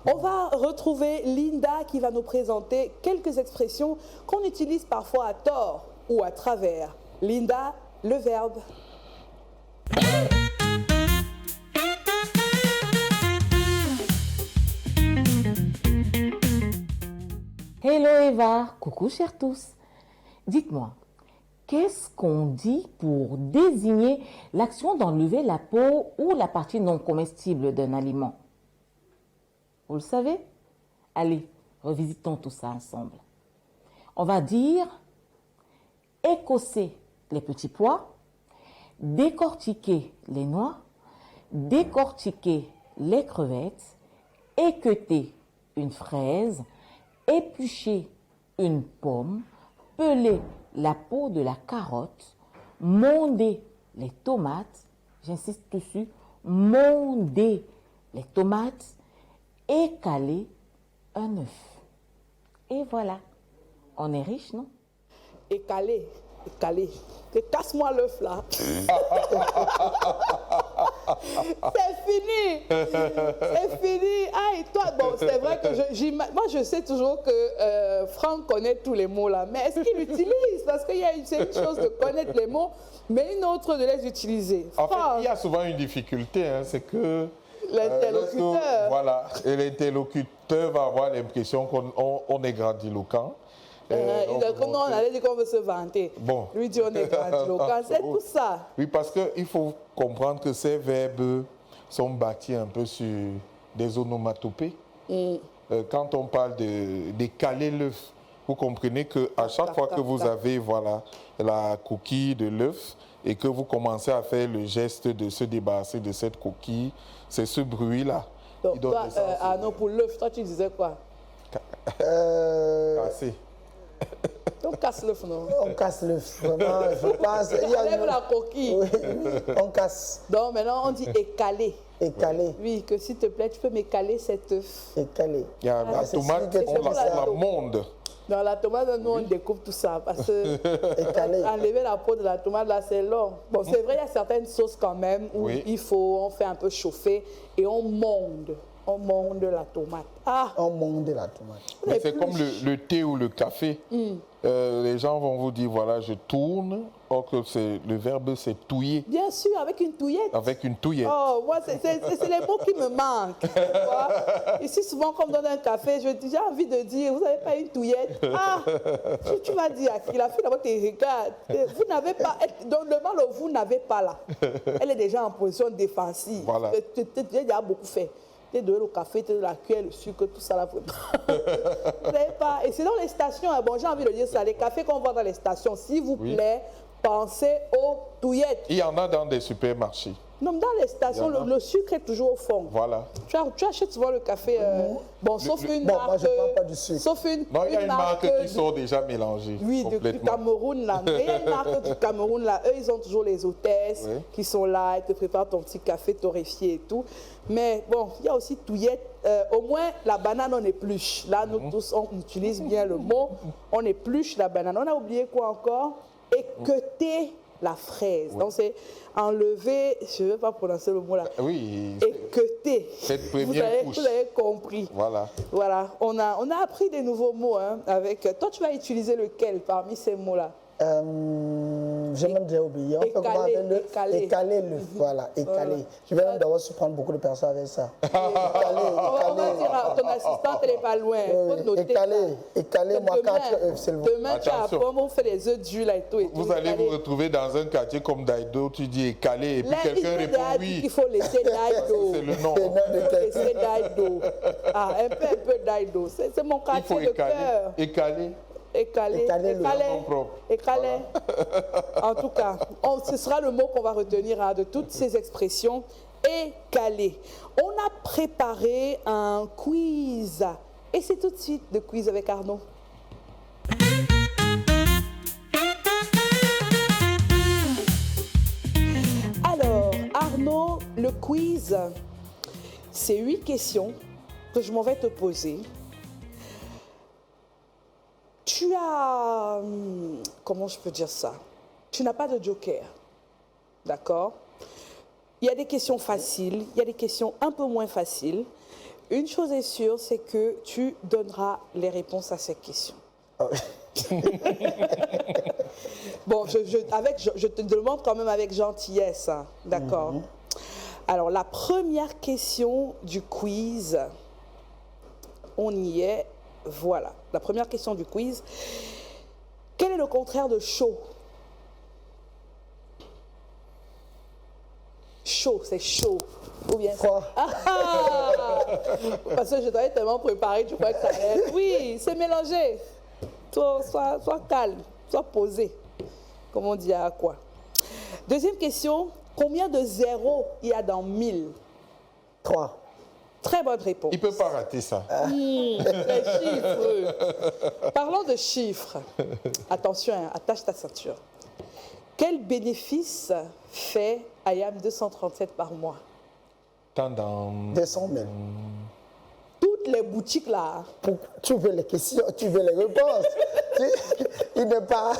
On va retrouver Linda qui va nous présenter quelques expressions qu'on utilise parfois à tort ou à travers. Linda, le verbe.
Hello Eva, coucou chers tous. Dites-moi, qu'est-ce qu'on dit pour désigner l'action d'enlever la peau ou la partie non comestible d'un aliment? Vous le savez? Allez, revisitons tout ça ensemble. On va dire écosser les petits pois, décortiquer les noix, décortiquer les crevettes, équeuter une fraise, éplucher une pomme, peler la peau de la carotte, monder les tomates, j'insiste dessus, monder les tomates, écaler un œuf. Et voilà, on est riche, non?
Écaler. Casse-moi l'œuf là. C'est fini. C'est fini. Ah, et toi, bon, c'est vrai que moi je sais toujours que Franck connaît tous les mots là, mais est-ce qu'il utilise? Parce que c'est une chose de connaître les mots, mais une autre de les utiliser.
En fait, il y a souvent une difficulté, hein, c'est que
l'interlocuteur.
Voilà, et l'interlocuteur va avoir l'impression qu'on est grandiloquent.
On allait dire qu'on veut se vanter.
Bon.
Lui dit on est grandiloquent, c'est tout ça.
Oui, parce qu'il faut comprendre que ces verbes sont bâtis un peu sur des onomatopées. Quand on parle de caler l'œuf, vous comprenez qu'à chaque fois que vous avez la coquille de l'œuf et que vous commencez à faire le geste de se débarrasser de cette coquille, c'est ce bruit-là.
Donc, toi, Arnaud, pour l'œuf, toi, tu disais quoi?
Casser.
On casse l'œuf, non?
On casse l'œuf, vraiment, je pense.
On enlève la coquille.
Oui, on casse.
Donc maintenant, on dit écaler.
Écaler.
Oui, que s'il te plaît, tu peux m'écaler cet œuf.
Écaler.
Il y a la
c'est
tomate,
celui que
on
tu
la
fais
monde.
Dans la tomate, nous, on découpe tout ça. Parce que
Écaler.
enlever la peau de la tomate, là, c'est long. Bon, c'est vrai, il y a certaines sauces quand même où
Oui.
on fait un peu chauffer et on monde. On monde la tomate. Ah,
On monde la tomate.
Mais c'est comme le thé ou le café. Les gens vont vous dire, voilà, je tourne. Or que le verbe, c'est touiller.
bien sûr, avec une touillette.
Avec une touillette.
Oh, moi, c'est les mots qui me manquent. Tu vois. Ici, souvent, quand on me donne un café, j'ai envie de dire, vous n'avez pas une touillette? Ah, tu vas dire à qui? La fille là-bas te regarde. Vous n'avez pas, donc le mal au vous n'avez pas là. Elle est déjà en position défensive.
Voilà.
J'ai déjà beaucoup fait. Tu donné le café, tu la cuillère, le sucre, tout ça là. Vous n'avez pas. Et c'est dans les stations, hein, bon, j'ai envie de dire ça, les cafés qu'on vend dans les stations, s'il vous plaît, pensez aux touillettes.
Il y en a dans des supermarchés.
Non, dans les stations, le sucre est toujours au fond.
Voilà.
Tu achètes souvent le café, bon, sauf une
Bon,
marque.
moi, je ne prends pas du sucre.
Sauf une,
Non, il y a une marque qui
du-
sont déjà mélangées.
Oui, du
complètement.
Cameroun, là. Mais il y a une marque du Cameroun, là. Eux, ils ont toujours les hôtesses
Oui.
qui sont là, ils te préparent ton petit café torréfié et tout. Mais bon, il y a aussi touillette. Au moins, la banane, on épluche. Là, nous tous, on utilise bien le mot. On épluche la banane. On a oublié quoi encore? Équeuter la fraise. Donc, c'est enlever, je ne vais pas prononcer le mot là.
Oui,
Équeuter.
cette première couche.
Vous avez compris.
Voilà.
Voilà, on a appris des nouveaux mots hein, avec. Toi, tu vas utiliser lequel parmi ces mots-là?
J'ai même déjà oublié. On fait comment avec le écaler le voilà, écaler. Je vais même devoir surprendre beaucoup de personnes avec ça.
On va dire à ton assistante, elle n'est pas loin. Il faut noter
écaler, moi, 4 œufs, c'est le bon.
Demain, tu
Attention.
apprends, on fait des œufs durs là et tout.
Vous allez vous retrouver dans un quartier comme Daïdo, tu dis écalé, et puis quelqu'un répond oui.
Il faut laisser Daïdo.
C'est le nom.
C'est le nom de
Il faut
quelqu'un.
laisser Daïdo. Ah, un peu Daïdo. C'est mon
Il faut
quartier de
écaler.
cœur.
Écaler.
Écaler.
Écaler le
nom propre.
Écaler. En tout cas, ce sera le mot qu'on va retenir hein, de toutes ces expressions. Écaler. On a préparé un quiz. Et c'est tout de suite le quiz avec Arnaud. Alors, Arnaud, le quiz, c'est 8 questions que je m'en vais te poser. Tu as... Comment je peux dire ça? Tu n'as pas de joker. D'accord? Il y a des questions faciles, il y a des questions un peu moins faciles. Une chose est sûre, c'est que tu donneras les réponses à ces questions. Bon, je te demande quand même avec gentillesse, hein, d'accord? Alors, la première question du quiz, on y est, voilà. La première question du quiz, quel est le contraire de chaud? Chaud, c'est chaud. Ou bien
Froid.
Parce que je t'avais tellement préparé, tu crois que ça allait être... Oui, c'est mélangé. Sois calme, sois posé. Comme on dit à quoi? Deuxième question, combien de zéros il y a dans 1000?
3.
Très bonne réponse.
Il ne peut pas rater ça.
Les chiffres. Parlons de chiffres. Attention, hein, attache ta ceinture. Quel bénéfice fait IAM 237 par mois?
Tant dans...
200 000.
Toutes les boutiques là.
Tu veux les questions, tu veux les réponses. Il n'est pas...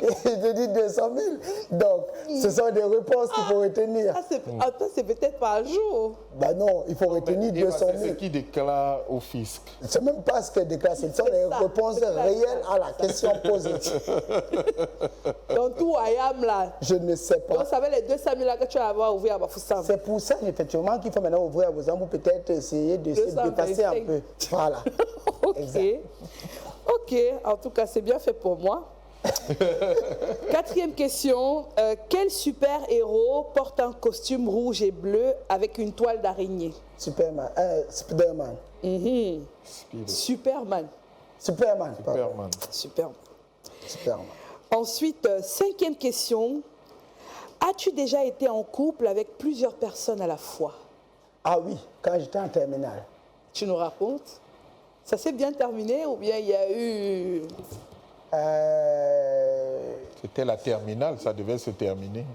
Il te dit 200 000. Donc, ce sont des réponses qu'il faut retenir.
C'est peut-être par jour.
Ben non, il faut retenir 200
C'est
000.
ce qui déclare au fisc.
C'est même pas ce que déclare, ce sont les réponses réelles à la question posée.
Dans tout IAM là.
Je ne sais
Donc,
pas.
ça veut les 200 000 là que tu vas avoir ouvert à Bafoussam.
C'est pour ça, effectivement, qu'il faut maintenant ouvrir à vos âmes pour peut-être essayer de se
225.
dépasser un peu. Voilà.
Ok.
Exact.
Ok, en tout cas, c'est bien fait pour moi. Quatrième question. Quel super-héros porte un costume rouge et bleu avec une toile d'araignée?
Superman. Spiderman.
Superman.
Superman. pardon.
Superman.
Superman.
Superman.
Ensuite, cinquième question. As-tu déjà été en couple avec plusieurs personnes à la fois?
Ah oui, quand j'étais en terminale.
Tu nous racontes? Ça s'est bien terminé ou bien il y a eu...
C'était la terminale, ça devait se terminer.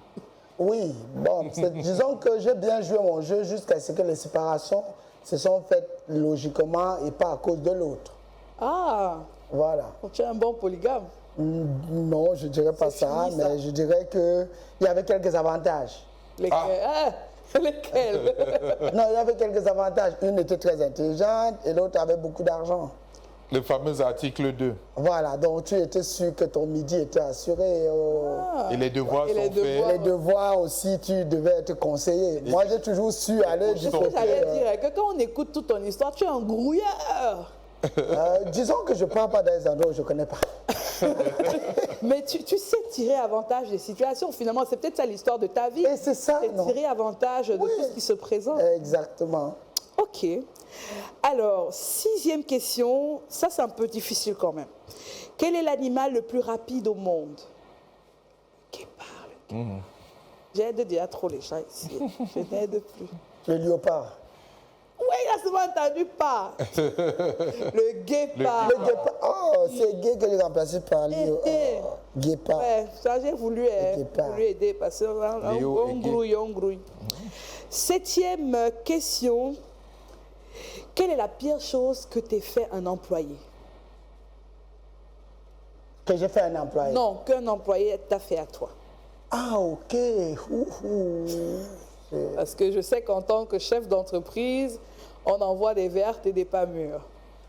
Oui, bon, disons que j'ai bien joué mon jeu jusqu'à ce que les séparations se sont faites logiquement et pas à cause de l'autre.
Ah,
Voilà.
tu es un bon polygame.
Non, je dirais pas
C'est
ça,
fini, ça.
mais je dirais qu'il y avait quelques avantages.
Lesquels? Lesquels?
Non, il y avait quelques avantages. Une était très intelligente et l'autre avait beaucoup d'argent.
Le fameux article 2.
Voilà, donc tu étais sûr que ton midi était assuré.
Et les devoirs
Et les
sont faits.
devoirs.
Les devoirs aussi, tu devais être conseillé. Moi, j'ai toujours su aller du
C'est ce
côté.
que j'allais dire, que quand on écoute toute ton histoire, tu es un grouilleur.
Disons que je ne pars pas dans les endroits où je ne connais pas.
Mais tu sais tirer avantage des situations. Finalement, c'est peut-être ça l'histoire de ta vie.
Et c'est ça,
C'est
non?
tirer avantage de tout ce qui se présente.
Exactement.
Ok. Alors, 6e question, ça c'est un peu difficile quand même. Quel est l'animal le plus rapide au monde? Guépard. J'aide déjà trop les chats ici. Je n'aide plus.
Le léopard.
Oui, il a souvent entendu pas. Le guépard.
Le guépard. Oh, c'est gay que j'ai remplacé par Léo. Oh, guépard.
Ouais, ça j'ai voulu,
guépard.
voulu aider parce qu'on
Léo et
grouille, on grouille. 7e question. Quelle est la pire chose que t'ait fait un employé?
Que j'ai fait un employé.
Non, qu'un employé t'a fait à toi.
Ah, ok.
Parce que je sais qu'en tant que chef d'entreprise, on envoie des vertes et des pas mûres.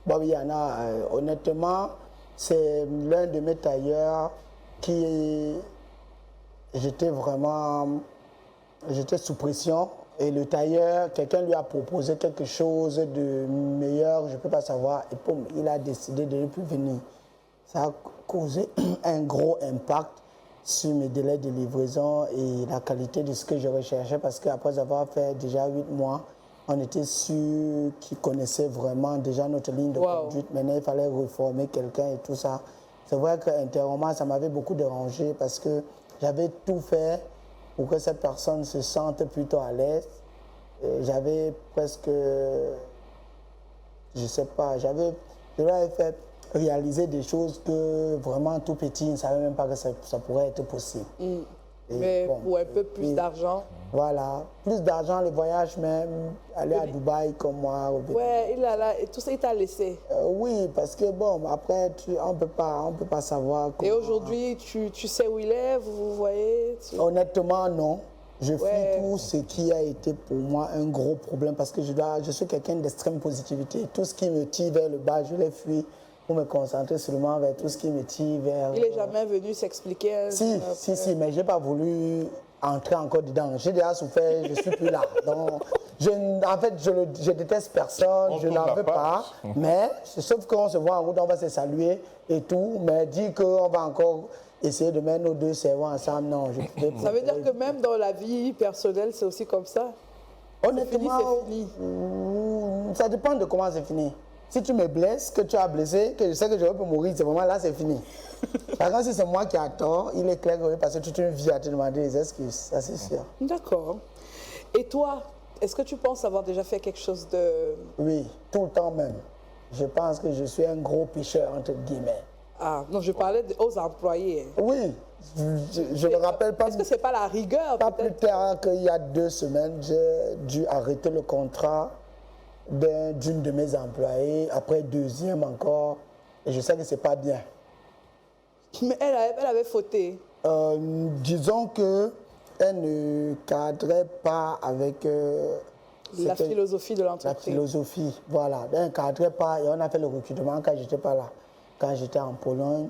Bon, il y en a. Honnêtement, c'est l'un de mes tailleurs qui... J'étais sous pression. Et le tailleur, quelqu'un lui a proposé quelque chose de meilleur, je ne peux pas savoir. Et poum, il a décidé de ne plus venir. Ça a causé un gros impact sur mes délais de livraison et la qualité de ce que je recherchais. Parce qu'après avoir fait déjà 8 mois, on était sûr qu'il connaissait vraiment déjà notre ligne de conduite. Maintenant, il fallait reformer quelqu'un et tout ça. C'est vrai qu'intérieurement, ça m'avait beaucoup dérangé parce que j'avais tout fait pour que cette personne se sente plutôt à l'aise. J'avais presque, je sais pas, je lui avais fait réaliser des choses que vraiment tout petit, il ne savait même pas que ça pourrait être possible.
Mais bon, pour un peu plus d'argent.
Voilà, plus d'argent, les voyages même, aller à Dubaï comme moi.
Ouais, il a là, et tout ça, il t'a laissé.
Oui, parce que bon, après, on ne peut pas savoir comment...
Et aujourd'hui, tu sais où il est, vous voyez
Honnêtement, non. Je fuis tout ce qui a été pour moi un gros problème parce que je suis quelqu'un d'extrême positivité. Tout ce qui me tire vers le bas, je l'ai fui pour me concentrer seulement vers tout ce qui me tire vers...
Il n'est jamais venu s'expliquer.
Si, mais je n'ai pas voulu entrer encore dedans. J'ai déjà souffert, je ne suis plus là. Donc, en fait, je déteste personne, je n'en veux pas. Mais, sauf qu'on se voit en route, on va se saluer et tout. Mais dire qu'on va encore essayer de mettre nos deux cerveaux ensemble, non.
Ça veut dire que même dans la vie personnelle, c'est aussi comme ça?
Honnêtement,
c'est fini.
Ça dépend de comment c'est fini. Si tu me blesses, que tu as blessé, que je sais que je vais mourir, c'est vraiment là, c'est fini. Par contre, si c'est moi qui ai tort, il est clair que je vais passer toute une vie à te demander des excuses, ça c'est sûr.
D'accord. Et toi, est-ce que tu penses avoir déjà fait quelque chose de...
Oui, tout le temps même. Je pense que je suis un gros pécheur, entre guillemets.
Ah, non, je parlais aux employés.
Oui, je me rappelle pas...
Est-ce que c'est pas la rigueur?
Pas plus tard qu'il y a 2 semaines, j'ai dû arrêter le contrat d'une de mes employées, après 2e encore, et je sais que c'est pas bien.
Mais elle avait fauté.
Disons qu'elle ne cadrait pas avec...
la philosophie de
la
l'entreprise.
philosophie, voilà. Elle ne cadrait pas et on a fait le recrutement quand j'étais pas là, quand j'étais en Pologne.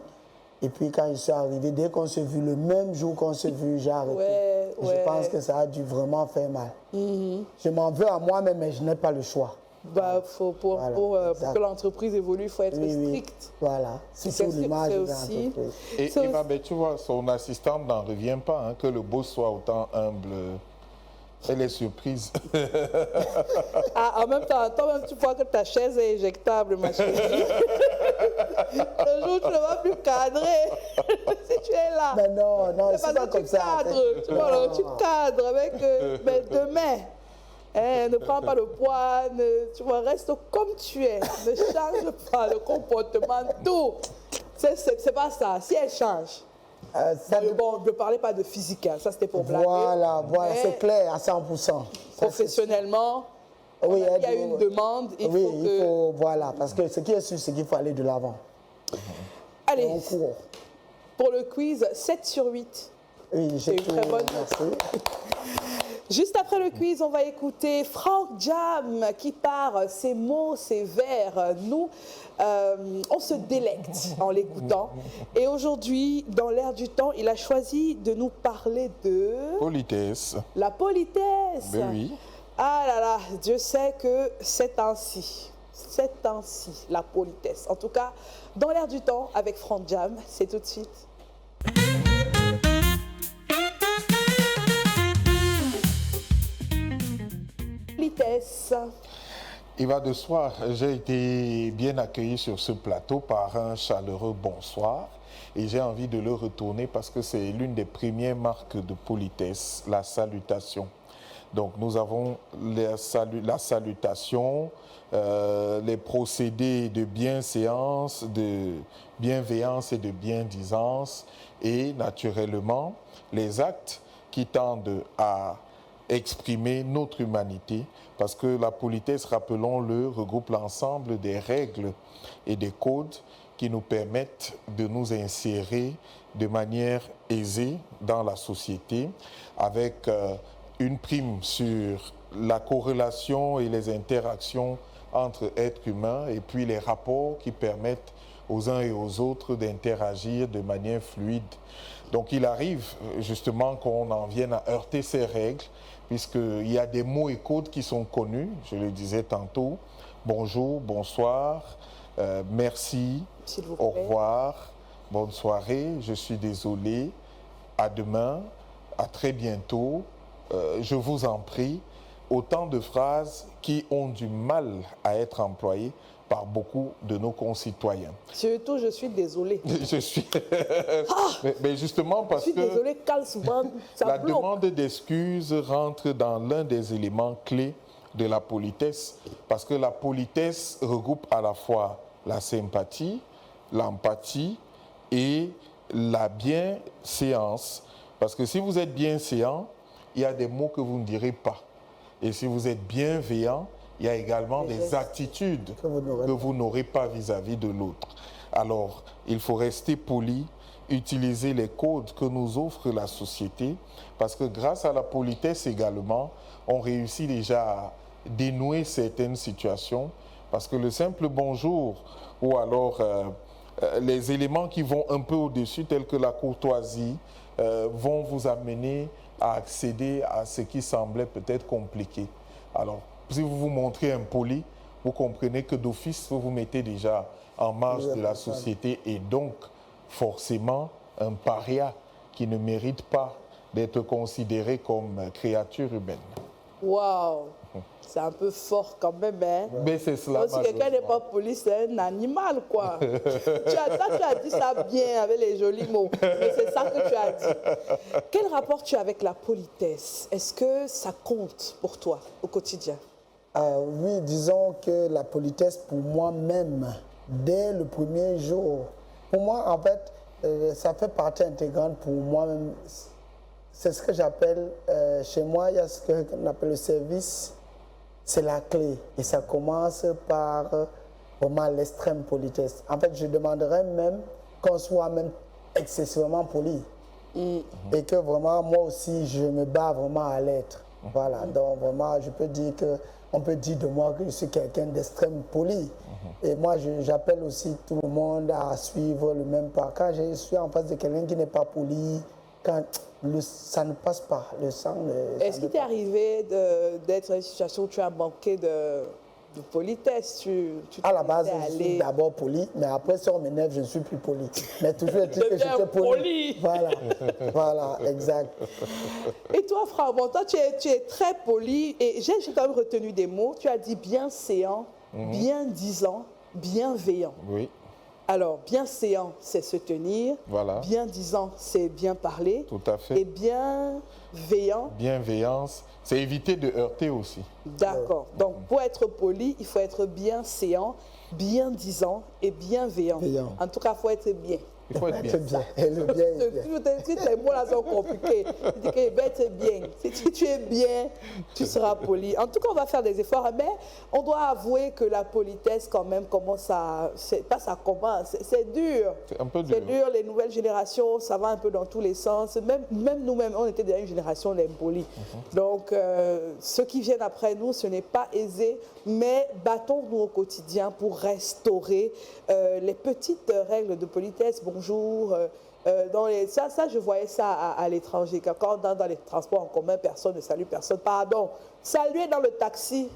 Et puis quand je suis arrivé, dès qu'on s'est vu, le même jour qu'on s'est vu, j'ai arrêté. Je pense que ça a dû vraiment faire mal. Je m'en veux à moi-même, mais je n'ai pas le choix.
Bah, pour que l'entreprise évolue, il faut être strict.
Oui. Voilà, c'est sur l'image de l'entreprise.
Et Eva, ben, tu vois, son assistante n'en revient pas, hein, que le boss soit autant humble. Elle est surprise.
Ah, en même temps, toi-même, tu vois que ta chaise est éjectable, ma chérie. Le jour où tu ne vas plus cadrer, si tu es là.
Mais non, c'est pas comme ça.
Tu vois, tu cadres avec deux mains. Ne prends pas le poids, tu vois, reste comme tu es. Ne change pas le comportement, tout. C'est pas ça. Si elle change. Bon, ne parlez pas de physique, hein. Ça c'était pour blaguer.
Voilà,
Mais
c'est clair à 100%.
Professionnellement,
oui,
il y a une demande.
Il faut, voilà, parce que ce qui est sûr, c'est qu'il faut aller de l'avant.
Allez, pour le quiz, 7 sur 8.
Oui, j'ai
une très bonne.
Merci.
Juste après le quiz, on va écouter Frank Jam qui part ses mots, ses vers. Nous, on se délecte en l'écoutant. Et aujourd'hui, dans l'air du temps, il a choisi de nous parler de...
Politesse.
La politesse.
Ben oui.
Ah là là, Dieu sait que c'est ainsi. C'est ainsi, la politesse. En tout cas, dans l'air du temps, avec Frank Jam, c'est tout de suite. Politesse.
Il va de soi, j'ai été bien accueilli sur ce plateau par un chaleureux bonsoir et j'ai envie de le retourner parce que c'est l'une des premières marques de politesse, la salutation. Donc nous avons la salutation, les procédés de bienséance, de bienveillance et de biendisance et naturellement les actes qui tendent à exprimer notre humanité, parce que la politesse, rappelons-le, regroupe l'ensemble des règles et des codes qui nous permettent de nous insérer de manière aisée dans la société, avec une prime sur la corrélation et les interactions entre êtres humains, et puis les rapports qui permettent aux uns et aux autres d'interagir de manière fluide. Donc il arrive justement qu'on en vienne à heurter ces règles, puisqu'il y a des mots et codes qui sont connus, je le disais tantôt, bonjour, bonsoir, merci, au revoir, bonne soirée, je suis désolé, à demain, à très bientôt, je vous en prie, autant de phrases qui ont du mal à être employées par beaucoup de nos concitoyens.
Surtout, je suis désolé.
Je suis... mais justement parce que...
Je suis désolé, car souvent, ça
la
bloque.
demande d'excuses rentre dans l'un des éléments clés de la politesse, parce que la politesse regroupe à la fois la sympathie, l'empathie et la bienséance. Parce que si vous êtes bienséant, il y a des mots que vous ne direz pas. Et si vous êtes bienveillant, il y a également des attitudes que vous n'aurez pas vis-à-vis de l'autre. Alors, il faut rester poli, utiliser les codes que nous offre la société, parce que grâce à la politesse également, on réussit déjà à dénouer certaines situations, parce que le simple bonjour ou alors les éléments qui vont un peu au-dessus, tels que la courtoisie, vont vous amener à accéder à ce qui semblait peut-être compliqué. Alors, si vous vous montrez impoli, vous comprenez que d'office, vous vous mettez déjà en marge de la société et donc forcément un paria qui ne mérite pas d'être considéré comme créature humaine.
Waouh, c'est un peu fort quand même, hein?
Mais c'est cela.
Si quelqu'un n'est pas poli, c'est un animal, quoi. tu as dit ça bien avec les jolis mots, mais c'est ça que tu as dit. Quel rapport tu as avec la politesse? Est-ce que ça compte pour toi au quotidien?
Oui, disons que la politesse, pour moi-même, dès le premier jour, pour moi, en fait, ça fait partie intégrante pour moi-même. C'est ce que j'appelle, chez moi, il y a ce qu'on appelle le service, c'est la clé. Et ça commence par vraiment l'extrême politesse. En fait, je demanderais même qu'on soit même excessivement poli. Et que vraiment, moi aussi, je me bats vraiment à l'être. Voilà, donc vraiment, je peux dire que on peut dire de moi que je suis quelqu'un d'extrême poli. Et moi, j'appelle aussi tout le monde à suivre le même pas. Quand je suis en face de quelqu'un qui n'est pas poli, quand ça ne passe pas, le sang ne...
Est-ce qu'il t'est arrivé d'être dans une situation où tu as manqué de politesse?
À la base, je suis d'abord poli, mais après, si on m'énerve, je ne suis plus poli. Mais toujours est-il que j'étais poli. Voilà, voilà, exact.
Et toi, Franck, bon, toi, tu es très poli et j'ai quand même retenu des mots. Tu as dit bienséant, biendisant, bienveillant.
Oui.
Alors, bienséant, c'est se tenir.
Voilà.
Biendisant, c'est bien parler.
Tout à fait.
Et bienveillant.
Bienveillance, c'est éviter de heurter aussi.
D'accord. Donc, pour être poli, il faut être bienséant, bien disant et bienveillant. En tout cas, il faut être bien.
Il faut être bien.
Et le bien est bien.
Si les mots là sont compliqués, tu dis que être bien. Si tu es bien, tu seras poli. En tout cas, on va faire des efforts, mais on doit avouer que la politesse, quand même, commence à. Ça commence, c'est dur.
C'est un peu dur.
C'est dur, les nouvelles générations, ça va un peu dans tous les sens. Même nous-mêmes, on était déjà une génération d'impolis. Donc, ceux qui viennent après nous, ce n'est pas aisé, mais battons-nous au quotidien pour restaurer les petites règles de politesse. Bonjour. Ça, je voyais ça à l'étranger. Quand dans les transports en commun, personne ne salue personne. Pardon. Saluer dans le taxi,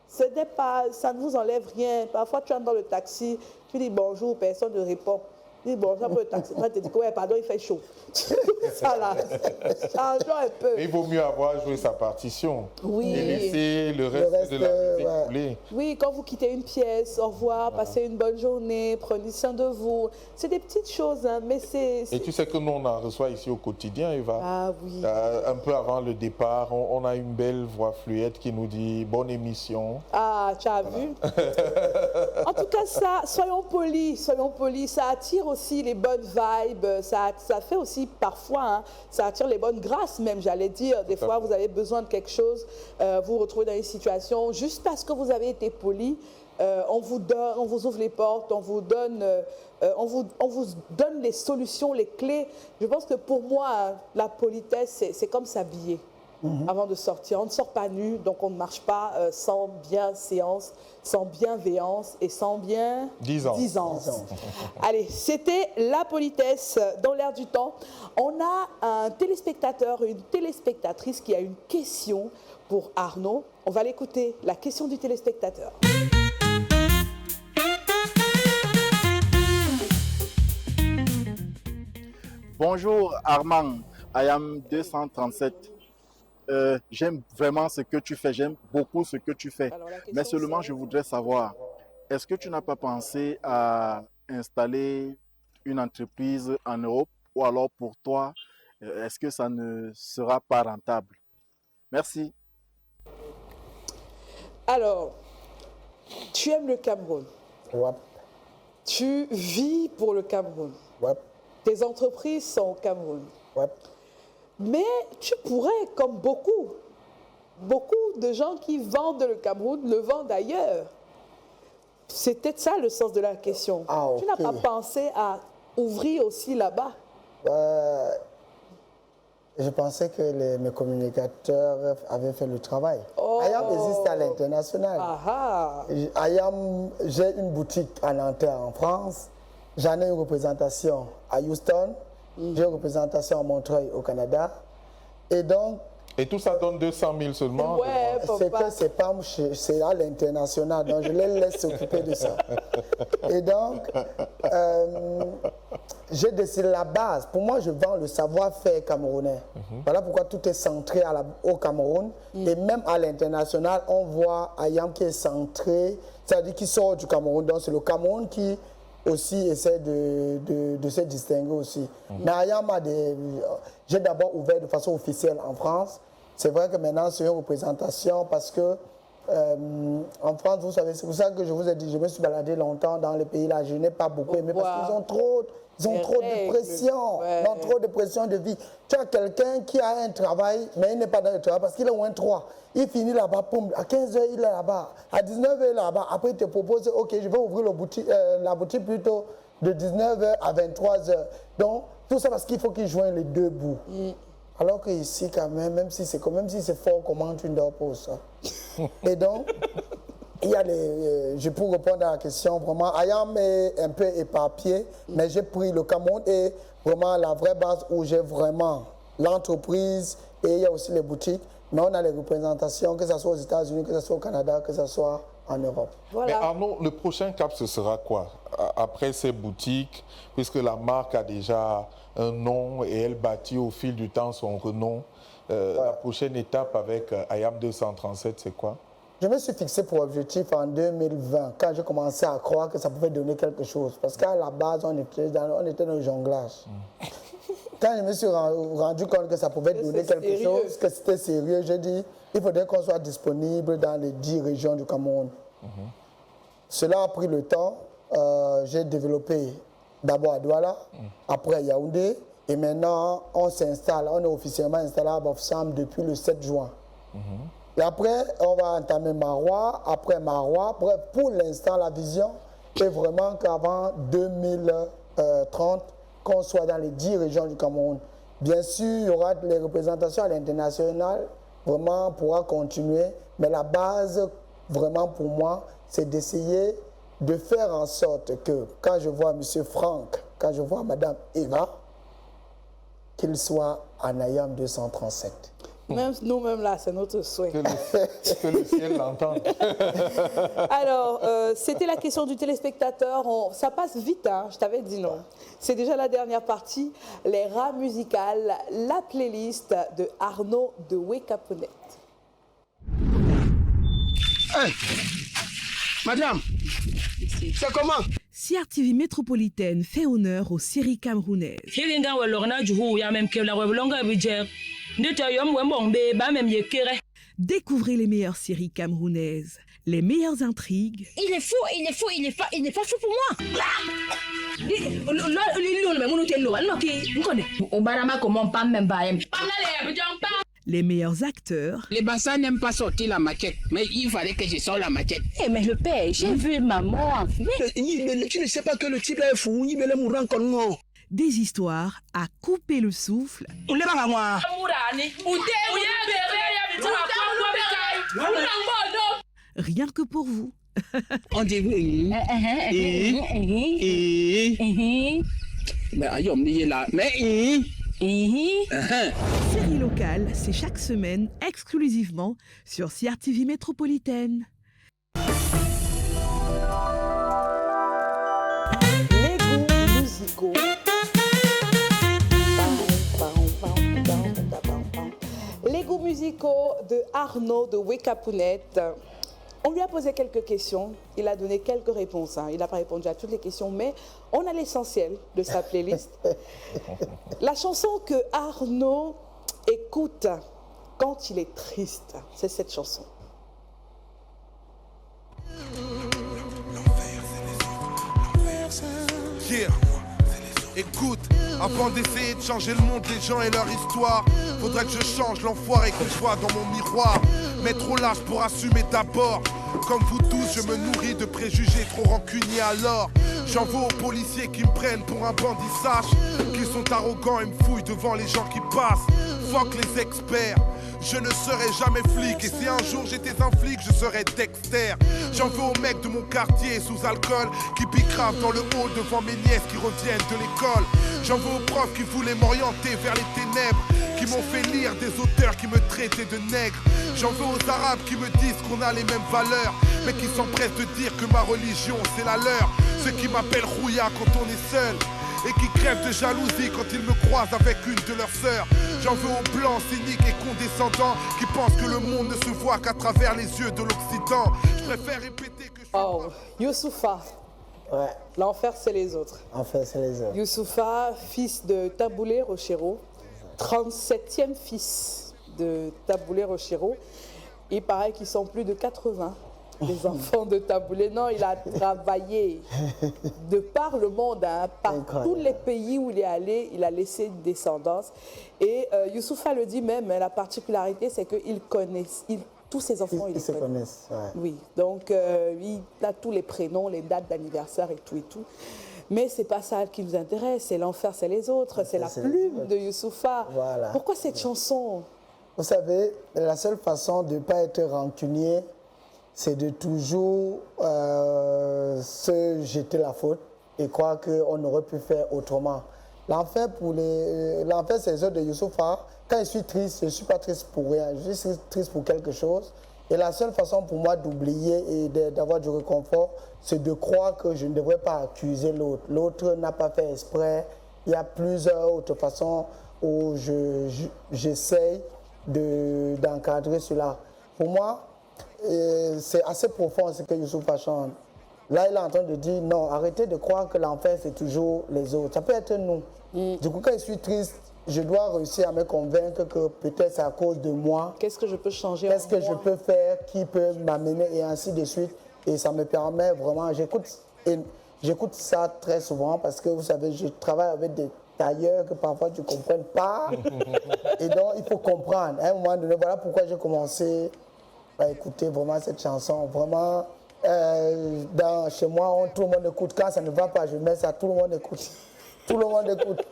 ça ne vous enlève rien. Parfois, tu entres dans le taxi, tu dis bonjour, personne ne répond. Tu dis bonjour, le taxi. Tu te dis ouais, pardon, il fait chaud. Ça là, changeons un peu.
Mais il vaut mieux avoir joué sa partition.
Oui.
Et laisser le reste de la musique couler.
Oui, quand vous quittez une pièce, au revoir, passez une bonne journée, prenez soin de vous. C'est des petites choses, hein, mais c'est...
Et tu sais que nous, on en reçoit ici au quotidien, Eva.
Ah oui.
Un peu avant le départ, on a une belle voix fluette qui nous dit « bonne émission ».
Ah, tu as vu. En tout cas, ça, soyons polis. Ça attire aussi les bonnes vibes. Ça fait aussi parfois, hein, ça attire les bonnes grâces même, j'allais dire. Des fois, vous avez besoin de quelque chose, vous vous retrouvez dans une situation, juste parce que vous avez été poli, on vous ouvre les portes, on vous donne les solutions, les clés. Je pense que pour moi, la politesse, c'est comme s'habiller. Avant de sortir. On ne sort pas nu, donc on ne marche pas sans bienséance, sans bienveillance et sans disance. Allez, c'était la politesse dans l'air du temps. On a un téléspectateur, une téléspectatrice qui a une question pour Arnaud. On va l'écouter, la question du téléspectateur.
Bonjour Armand, IAM 237. J'aime vraiment ce que tu fais, j'aime beaucoup ce que tu fais. Mais seulement, je voudrais savoir, est-ce que tu n'as pas pensé à installer une entreprise en Europe ou alors pour toi, est-ce que ça ne sera pas rentable? Merci.
Alors, tu aimes le Cameroun.
Ouais.
Tu vis pour le Cameroun.
Ouais.
Tes entreprises sont au Cameroun.
Ouais.
Mais tu pourrais, comme beaucoup de gens qui vendent le Cameroun, le vendent ailleurs. C'est peut-être ça le sens de la question.
Ah, okay.
Tu n'as pas pensé à ouvrir aussi là-bas?
Je pensais que mes communicateurs avaient fait le travail.
Oh.
IAM existe à l'international. J'ai une boutique à Nanterre en France. J'en ai une représentation à Houston. J'ai une représentation à Montreuil au Canada. Et donc...
Et tout ça donne 200 000 seulement?
Ouais,
c'est à l'international, donc je les laisse s'occuper de ça. Et donc, j'ai décidé la base. Pour moi, je vends le savoir-faire camerounais. Voilà pourquoi tout est centré au Cameroun. Et même à l'international, on voit IAM qui est centré, c'est-à-dire qui sort du Cameroun. Donc c'est le Cameroun qui aussi essaie de se distinguer aussi. Mais IAM j'ai d'abord ouvert de façon officielle en France. C'est vrai que maintenant c'est une représentation parce que en France, vous savez, c'est pour ça que je vous ai dit, je me suis baladé longtemps dans les pays là, je n'ai pas beaucoup aimé parce qu'ils ont trop de pression, trop de pression de vie. Tu as quelqu'un qui a un travail, mais il n'est pas dans le travail parce qu'il est au 1-3. Il finit là-bas, à 15h il est là-bas, à 19h il est là-bas. Après il te propose, ok, je vais ouvrir la boutique plutôt de 19h à 23h. Donc tout ça parce qu'il faut qu'il joigne les deux bouts. Alors qu'ici, quand même si c'est fort, comment tu ne dors pas ça? Et donc, il y a je peux répondre à la question, vraiment, IAM est un peu éparpillé, mais j'ai pris le Cameroun et vraiment la vraie base où j'ai vraiment l'entreprise et il y a aussi les boutiques, mais on a les représentations, que ce soit aux États-Unis, que ce soit au Canada, que ce soit en Europe.
Voilà. Mais Arnaud, le prochain cap, ce sera quoi? Après ces boutiques, puisque la marque a déjà un nom et elle bâtit au fil du temps son renom, la prochaine étape avec IAM 237, c'est quoi?
Je me suis fixé pour objectif en 2020, quand j'ai commencé à croire que ça pouvait donner quelque chose. Parce qu'à la base, on était dans le jonglage. Quand je me suis rendu compte que ça pouvait donner quelque chose, que c'était sérieux, j'ai dit, il faudrait qu'on soit disponible dans les 10 régions du Cameroun. Cela a pris le temps. J'ai développé d'abord à Douala, après à Yaoundé, et maintenant on s'installe, on est officiellement installé à Bafoussam depuis le 7 juin. Et après, on va entamer Marois, après Marois. Bref, pour l'instant, la vision est vraiment qu'avant 2030, qu'on soit dans les 10 régions du Cameroun. Bien sûr, il y aura les représentations à l'international, vraiment pourra continuer, mais la base, vraiment pour moi, c'est d'essayer de faire en sorte que quand je vois M. Franck, quand je vois Mme Eva, qu'il soit en IAM 237.
Même nous-mêmes là, c'est notre souhait.
Que le ciel l'entende.
Alors, c'était la question du téléspectateur. Ça passe vite, hein, je t'avais dit non. C'est déjà la dernière partie. Les rats musicales, la playlist de Arnaud de Wake Up Net.
Hey, madame, c'est comment?
CRTV métropolitaine fait honneur aux séries camerounaises. Découvrez les meilleures séries camerounaises, les meilleures intrigues.
Il est fou, il est fou, il n'est pas fou pour moi.
Les meilleurs acteurs.
Les bassins n'aiment pas sortir la maquette, mais il fallait que je sorte la maquette.
Eh, mais le père, j'ai vu maman.
Tu ne sais pas que le type là est fou, il me le mourant comme moi.
Des histoires à couper le souffle. Rien que pour vous.
On dit oui. Mais aïe, là. Mais
Série locale, c'est chaque semaine exclusivement sur CRTV métropolitaine.
Les goûts musicaux. Les goûts musicaux de Arnaud de Wake Up Net. On lui a posé quelques questions, il a donné quelques réponses. Il n'a pas répondu à toutes les questions, mais on a l'essentiel de sa playlist. La chanson que Arnaud écoute quand il est triste, c'est cette chanson.
Yeah. Écoute, avant d'essayer de changer le monde, les gens et leur histoire, faudrait que je change l'enfoiré que je vois dans mon miroir. Mais trop large pour assumer d'abord. Comme vous tous, je me nourris de préjugés trop rancuniers alors. J'en veux aux policiers qui me prennent pour un bandit sage, qu'ils sont arrogants et me fouillent devant les gens qui passent. Fuck les experts. Je ne serai jamais flic, et si un jour j'étais un flic, je serais Dexter. J'en veux aux mecs de mon quartier sous alcool, qui bicravent dans le hall devant mes nièces qui reviennent de l'école. J'en veux aux profs qui voulaient m'orienter vers les ténèbres, qui m'ont fait lire des auteurs qui me traitaient de nègre. J'en veux aux arabes qui me disent qu'on a les mêmes valeurs, mais qui s'empressent de dire que ma religion c'est la leur. Ceux qui m'appellent Rouya quand on est seul, et qui crèvent de jalousie quand ils me croisent avec une de leurs sœurs. J'en veux aux blancs, cyniques et condescendants, qui pensent que le monde ne se voit qu'à travers les yeux de l'Occident. Je préfère répéter que je suis...
Oh, Youssoufa.
Ouais,
L'enfer, c'est les autres.
enfin, c'est les autres.
Youssoufa, fils de Taboulé Rochero, 37e fils de Taboulé Rochero. Il paraît qu'ils sont plus de 80, les enfants de Taboulé. Non, il a travaillé de par le monde, hein, par tous les pays où il est allé, il a laissé une descendance. Et Youssoufa le dit même, la particularité, c'est qu'il connaît, tous ses enfants,
Ils se connaissent. Ouais.
Oui, donc il a tous les prénoms, les dates d'anniversaire et tout et tout. Mais c'est pas ça qui nous intéresse, c'est l'enfer, c'est les autres, c'est la plume de Youssoufa.
Voilà.
Pourquoi cette chanson?
Vous savez, la seule façon de ne pas être rancunier, c'est de toujours se jeter la faute et croire qu'on aurait pu faire autrement. L'enfer, c'est les autres de Youssoufa. Quand je suis triste, je ne suis pas triste pour rien, je suis triste pour quelque chose. Et la seule façon pour moi d'oublier et d'avoir du réconfort, c'est de croire que je ne devrais pas accuser l'autre. L'autre n'a pas fait exprès. Il y a plusieurs autres façons où j'essaye d'encadrer cela. Pour moi, c'est assez profond ce que Youssoufa chante. Là, il est en train de dire non, arrêtez de croire que l'enfer, c'est toujours les autres. Ça peut être nous. Du coup, quand je suis triste, je dois réussir à me convaincre que peut-être c'est à cause de moi.
Qu'est-ce que je peux changer?
Qu'est-ce que je peux faire qui peut m'amener et ainsi de suite. Et ça me permet vraiment, j'écoute ça très souvent parce que vous savez, je travaille avec des tailleurs que parfois tu ne comprends pas. Et donc, il faut comprendre. À un moment donné, voilà pourquoi j'ai commencé à écouter vraiment cette chanson. Vraiment, chez moi, tout le monde écoute. Quand ça ne va pas, je mets ça, tout le monde écoute. Tout le monde écoute.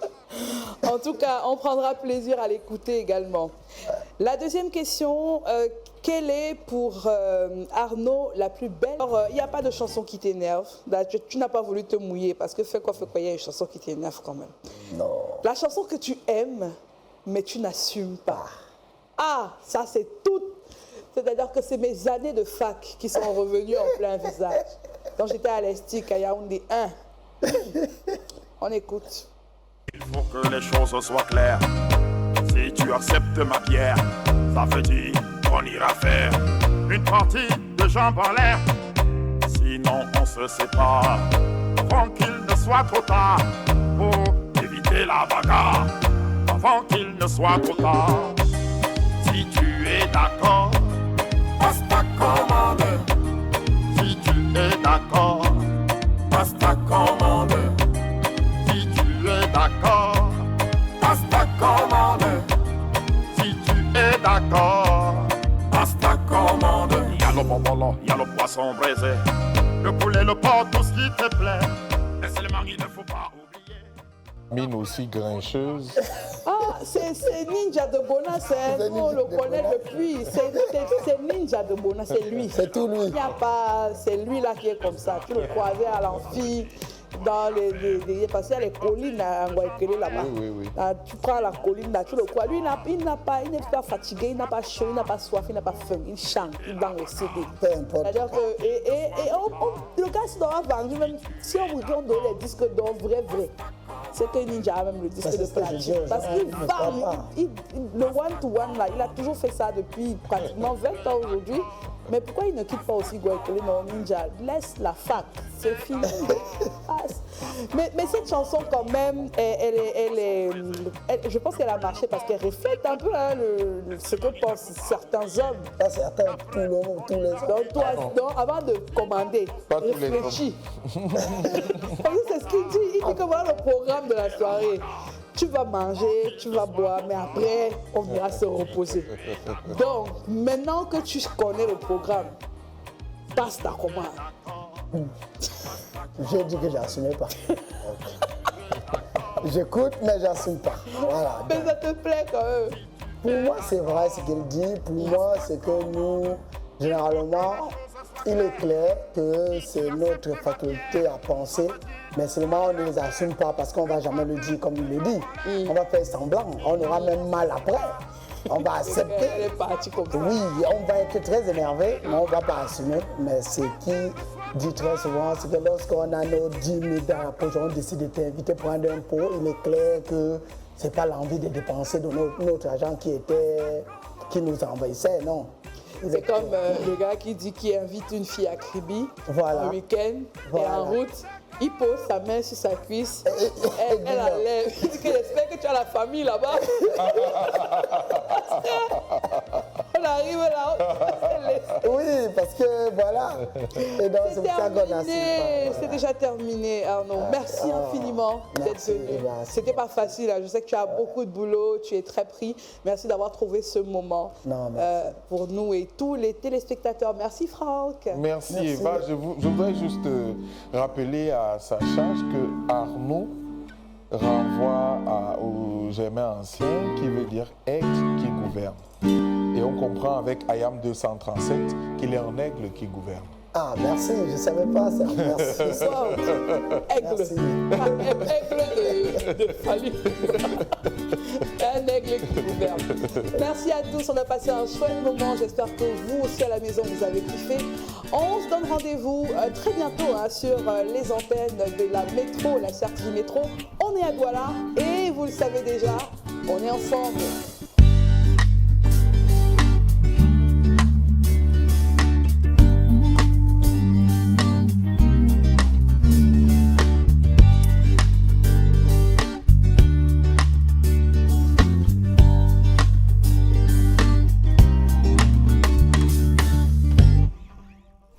En tout cas, on prendra plaisir à l'écouter également. La deuxième question, quelle est pour Arnaud la plus belle? Il n'y a pas de chanson qui t'énerve. Tu n'as pas voulu te mouiller parce que fais quoi, il y a une chanson qui t'énerve quand même.
Non.
La chanson que tu aimes, mais tu n'assumes pas. Ah, ça c'est tout. C'est-à-dire que c'est mes années de fac qui sont revenues en plein visage. Quand j'étais à l'Estique, à Yaoundé 1. On écoute.
Il faut que les choses soient claires. Si tu acceptes ma pierre, ça veut dire qu'on ira faire une partie de jambes en l'air. Sinon on se sépare avant qu'il ne soit trop tard. Pour éviter la bagarre avant qu'il ne soit trop tard. Si tu es d'accord, passe ta commande. Si tu es d'accord, passe ta commande. D'accord, passe ta commande. Si tu es d'accord, passe ta commande. Y'a le bonbon, y'a le poisson braisé, le poulet, le porc, tout ce qui te plaît. Mais seulement il ne faut pas oublier.
Mine aussi grincheuse.
Ah, c'est Ninja de Bona, on le connaît depuis. C'est Ninja de Bona, c'est lui.
C'est tout lui.
Il n'y a pas, c'est lui là qui est comme ça. Tu le croisais à l'amphi. Dans parce qu'il y a les collines à Ngouaikele là-bas.
Oui.
Tu prends la colline là, tu le crois. Lui, il n'est pas fatigué, il n'a pas chaud, il n'a pas soif, il n'a pas faim. Il chante, il dans le CD.
Peu importe.
C'est-à-dire que le gars doit vendre, même si on vous donne les disques d'or vrai. C'est que Ninja a même le disque de platine. Parce qu'il vend, le one-to-one là, il a toujours fait ça depuis pratiquement 20 ans aujourd'hui. Mais pourquoi il ne quitte pas aussi Ngouaikele? Non, Ninja, laisse la fac, c'est fini. Mais cette chanson quand même, je pense qu'elle a marché parce qu'elle reflète un peu ce que pensent certains hommes.
Pas certains, tous les hommes.
Donc toi, avant de commander, réfléchis. Parce que c'est ce qu'il dit. Il dit que voilà le programme de la soirée. Tu vas manger, tu vas boire, mais après, on ira se reposer. Donc, maintenant que tu connais le programme, passe ta commande.
J'ai dit que j'assumais pas. J'écoute, mais j'assume pas. Voilà.
Mais ça te plaît quand même.
Pour moi, c'est vrai ce qu'il dit. Pour moi, c'est que nous, généralement, il est clair que c'est notre faculté à penser, mais seulement on ne les assume pas parce qu'on ne va jamais le dire comme il le dit. On va faire semblant, on aura même mal après. On va accepter.
Elle est partie comme ça.
Oui, on va être très énervé, mais on ne va pas assumer. Mais ce qui dit très souvent, c'est que lorsqu'on a nos 10 000 dans la poche, on décide de t'inviter pour prendre un pot, il est clair que ce n'est pas l'envie de dépenser de notre argent qui nous envahissait, non.
C'est comme le gars qui dit qu'il invite une fille à Kribi le week-end et en route, il pose sa main sur sa cuisse, elle enlève. Il dit qu'il espère que tu as la famille là-bas. On arrive là.
Oui, parce que voilà. Et donc c'est pour ça qu'on a
C'est déjà terminé, Arnaud. Merci infiniment d'être venu. C'était pas facile. Je sais que tu as beaucoup de boulot, tu es très pris. Merci d'avoir trouvé ce moment pour nous et tous les téléspectateurs. Merci Franck.
Merci Eva. Je voudrais juste rappeler à Sacha que Arnaud renvoie au germain ancien qui veut dire aigle qui gouverne. Et on comprend avec Ayam 237 qu'il est un aigle qui gouverne.
Ah, merci, je ne savais pas ça. Merci.
Aigle de Fali. Un aigle qui gouverne. Merci à tous, on a passé un chouette moment. J'espère que vous aussi à la maison, vous avez kiffé. On se donne rendez-vous très bientôt sur les antennes de la métro, la CRTV Métro. On est à Douala et vous le savez déjà, on est ensemble.